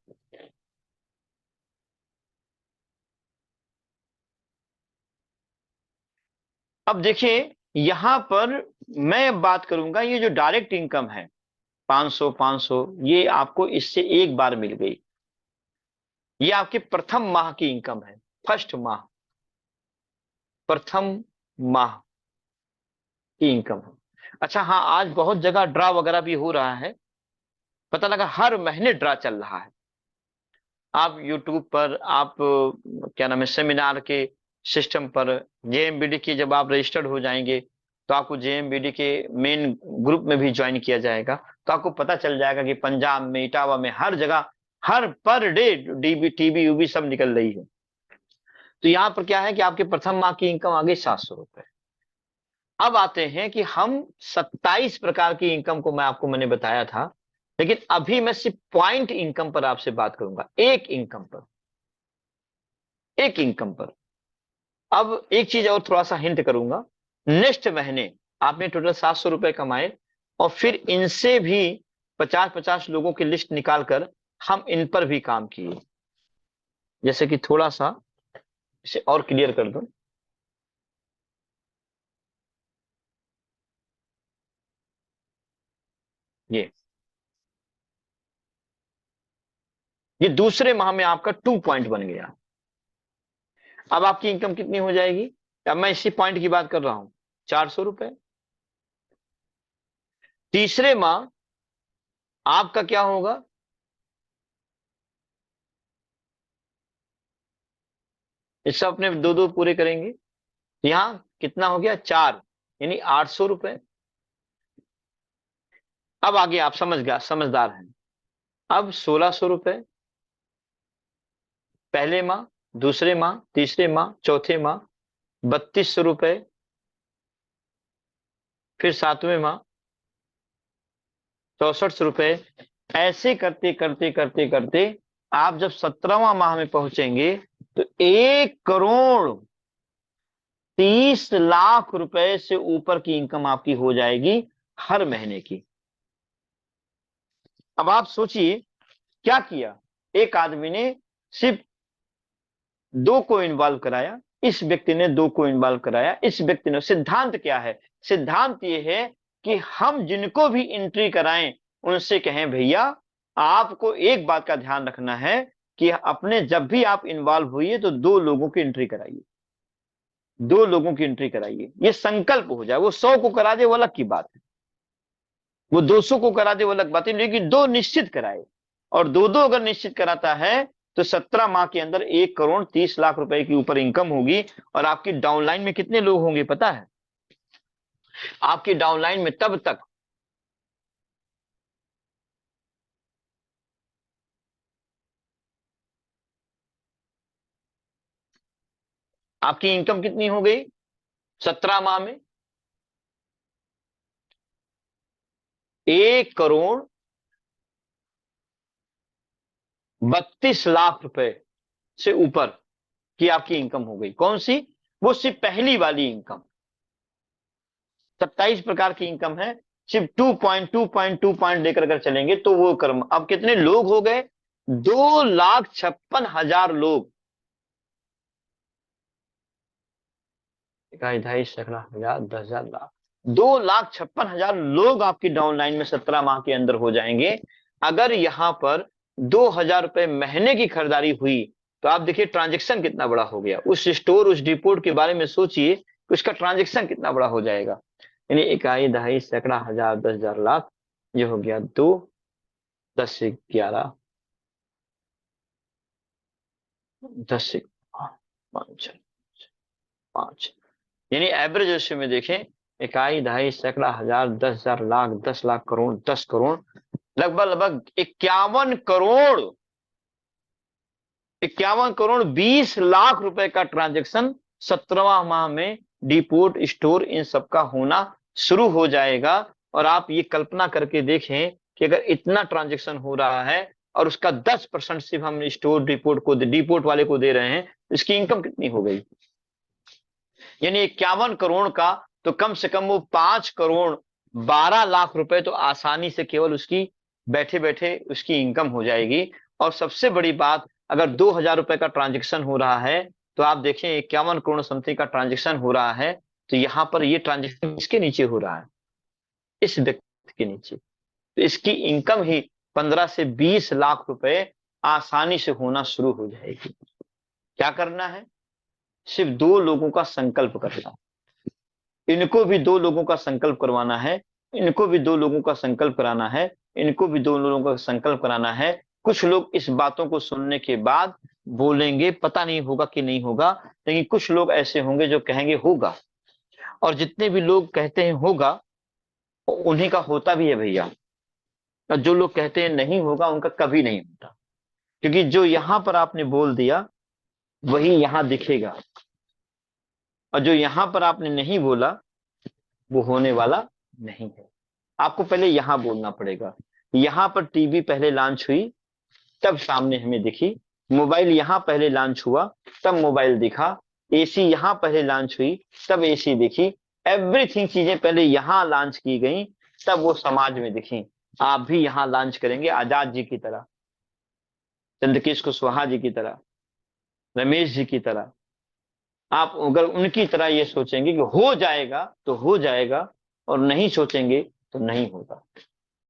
अब देखिए यहां पर मैं बात करूंगा, ये जो डायरेक्ट इनकम है 500 500, ये आपको इससे एक बार मिल गई। ये आपके प्रथम माह की इनकम है, फर्स्ट माह, प्रथम माह की इनकम है। अच्छा हाँ, आज बहुत जगह ड्रा वगैरह भी हो रहा है, पता लगा हर महीने ड्रा चल रहा है। आप यूट्यूब पर आप क्या नाम है, सेमिनार के सिस्टम पर जेएमबीडी की जब आप रजिस्टर्ड हो जाएंगे तो आपको जेएमबीडी के मेन ग्रुप में भी ज्वाइन किया जाएगा। तो आपको पता चल जाएगा कि पंजाब में, इटावा में, हर जगह, हर per day dB TB UV सब निकल रही है। तो यहाँ पर क्या है कि आपके प्रथम माह की इनकम आ गई 700 रुपए। अब आते हैं कि हम 27 प्रकार की इनकम को मैंने बताया था, लेकिन अभी मैं सिर्फ पॉइंट इनकम पर आपसे बात करूंगा, एक इनकम पर, एक इनकम पर। अब एक चीज और थोड़ा सा हिंट करूंगा, नेक्स्ट महीने आपने टोटल 700 रुपए कमाए, और फिर इनसे भी 50-50 लोगों की लिस्ट निकालकर हम इन पर भी काम किए। जैसे कि थोड़ा सा इसे और क्लियर कर दो, ये ये दूसरे माह में आपका 2 पॉइंट बन गया। अब आपकी इनकम कितनी हो जाएगी? अब मैं इसी पॉइंट की बात कर रहा हूं, 400 रुपए। तीसरे माह आपका क्या होगा? इस सब अपने दो दो पूरे करेंगे, यहां कितना हो गया? 4, यानी 800 रुपए। अब आगे आप समझ गया, समझदार हैं। अब 1600 रुपए पहले माह, दूसरे माह, तीसरे माह, चौथे माह 3200 रुपए, फिर सातवें माह 6400 रुपए। ऐसे करते करते करते करते आप जब 17वां माह में पहुंचेंगे तो 1,30,00,000 रुपए से ऊपर की इनकम आपकी हो जाएगी हर महीने की। अब आप सोचिए क्या किया, एक आदमी ने सिर्फ दो को इन्वॉल्व कराया, इस व्यक्ति ने दो को इन्वॉल्व कराया, इस व्यक्ति ने। सिद्धांत क्या है? सिद्धांत ये है कि हम जिनको भी एंट्री कराएं उनसे कहें भैया आपको एक बात का ध्यान रखना है कि अपने जब भी आप इन्वॉल्व हुई तो दो लोगों की एंट्री कराइए, दो लोगों की एंट्री कराइए। ये संकल्प हो जाए। वो 100 को करा दे वो अलग की बात है, वो 200 को करा दे वो अलग बात है, लेकिन दो निश्चित कराए। और दो दो अगर निश्चित कराता है तो 17 माह के अंदर 1,30,00,000 रुपए की ऊपर इनकम होगी। और आपकी डाउनलाइन में कितने लोग होंगे पता है? आपकी डाउनलाइन में तब तक आपकी इनकम कितनी हो गई 17 माह में? 1,32,00,000 रुपए से ऊपर की आपकी इनकम हो गई। कौन सी? वो सिर्फ पहली वाली इनकम। 27 प्रकार की इनकम है, सिर्फ 2 पॉइंट लेकर अगर चलेंगे तो वो कर्म। अब कितने लोग हो गए? 2,56,000 लोग। इकाई, ढाई, सैकड़ा, हजार, 10,000, लाख, 2,56,000 लोग आपकी डाउनलाइन में 17 माह के अंदर हो जाएंगे। अगर यहां पर 2,000 रुपए महीने की खरीदारी हुई तो आप देखिए ट्रांजेक्शन कितना बड़ा हो गया। उस स्टोर, उस डिपोट के बारे में सोचिए कि उसका ट्रांजेक्शन कितना बड़ा हो जाएगा। यानी इकाई, दहाई, सैकड़ा, हजार, 10,000, लाख, ये हो गया 2, 10 से 11, 10 से 5, 5, यानी एवरेज रेशियो में देखें, इकाई, दहाई, सैकड़ा, हजार, 10,000, लाख, 10 लाख, करोड़, 10 करोड़, लगभग लगभग 51 करोड़, 51 करोड़ 20 लाख रुपए का ट्रांजेक्शन 17वां माह में डिपोट, स्टोर, इन सबका होना शुरू हो जाएगा। और आप ये कल्पना करके देखें कि अगर इतना ट्रांजेक्शन हो रहा है और उसका 10% सिर्फ हम स्टोर डिपोट वाले को दे रहे हैं, तो इसकी इनकम कितनी हो गई? यानी 51 करोड़ का तो कम से कम वो 5,12,00,000 रुपए तो आसानी से केवल उसकी बैठे बैठे उसकी इनकम हो जाएगी। और सबसे बड़ी बात, अगर 2,000 रुपए का ट्रांजेक्शन हो रहा है तो आप देखें 51 करोड़ समथिंग का ट्रांजेक्शन हो रहा है, तो यहां पर ये ट्रांजेक्शन किसके नीचे हो रहा है? इस व्यक्ति के नीचे। तो इसकी इनकम ही 15 से 20 लाख रुपए आसानी से होना शुरू हो जाएगी। क्या करना है? सिर्फ दो लोगों का संकल्प करना। इनको भी दो लोगों का संकल्प करवाना है, इनको भी दो लोगों का संकल्प कराना है, इनको भी दो लोगों का संकल्प कराना है। कुछ लोग इस बातों को सुनने के बाद बोलेंगे पता नहीं होगा कि नहीं होगा, लेकिन कुछ लोग ऐसे होंगे जो कहेंगे होगा। और जितने भी लोग कहते हैं होगा उन्हीं का होता भी है भैया। और जो लोग कहते हैं नहीं होगा उनका कभी नहीं होता, क्योंकि जो यहां पर आपने बोल दिया वही यहां दिखेगा, और जो यहां पर आपने नहीं बोला वो होने वाला नहीं है। आपको पहले यहां बोलना पड़ेगा। यहां पर टीवी पहले लॉन्च हुई, तब सामने हमें दिखी। मोबाइल यहां पहले लॉन्च हुआ, तब मोबाइल दिखा। एसी यहां पहले लॉन्च हुई, तब एसी दिखी। एवरीथिंग चीजें पहले यहां लॉन्च की गई, तब वो समाज में दिखी। आप भी यहां लॉन्च करेंगे आजाद जी की तरह, चंद्रकेश कुशवाहा जी की तरह, रमेश जी की तरह। आप अगर उनकी तरह ये सोचेंगे कि हो जाएगा तो हो जाएगा, और नहीं सोचेंगे तो नहीं होगा।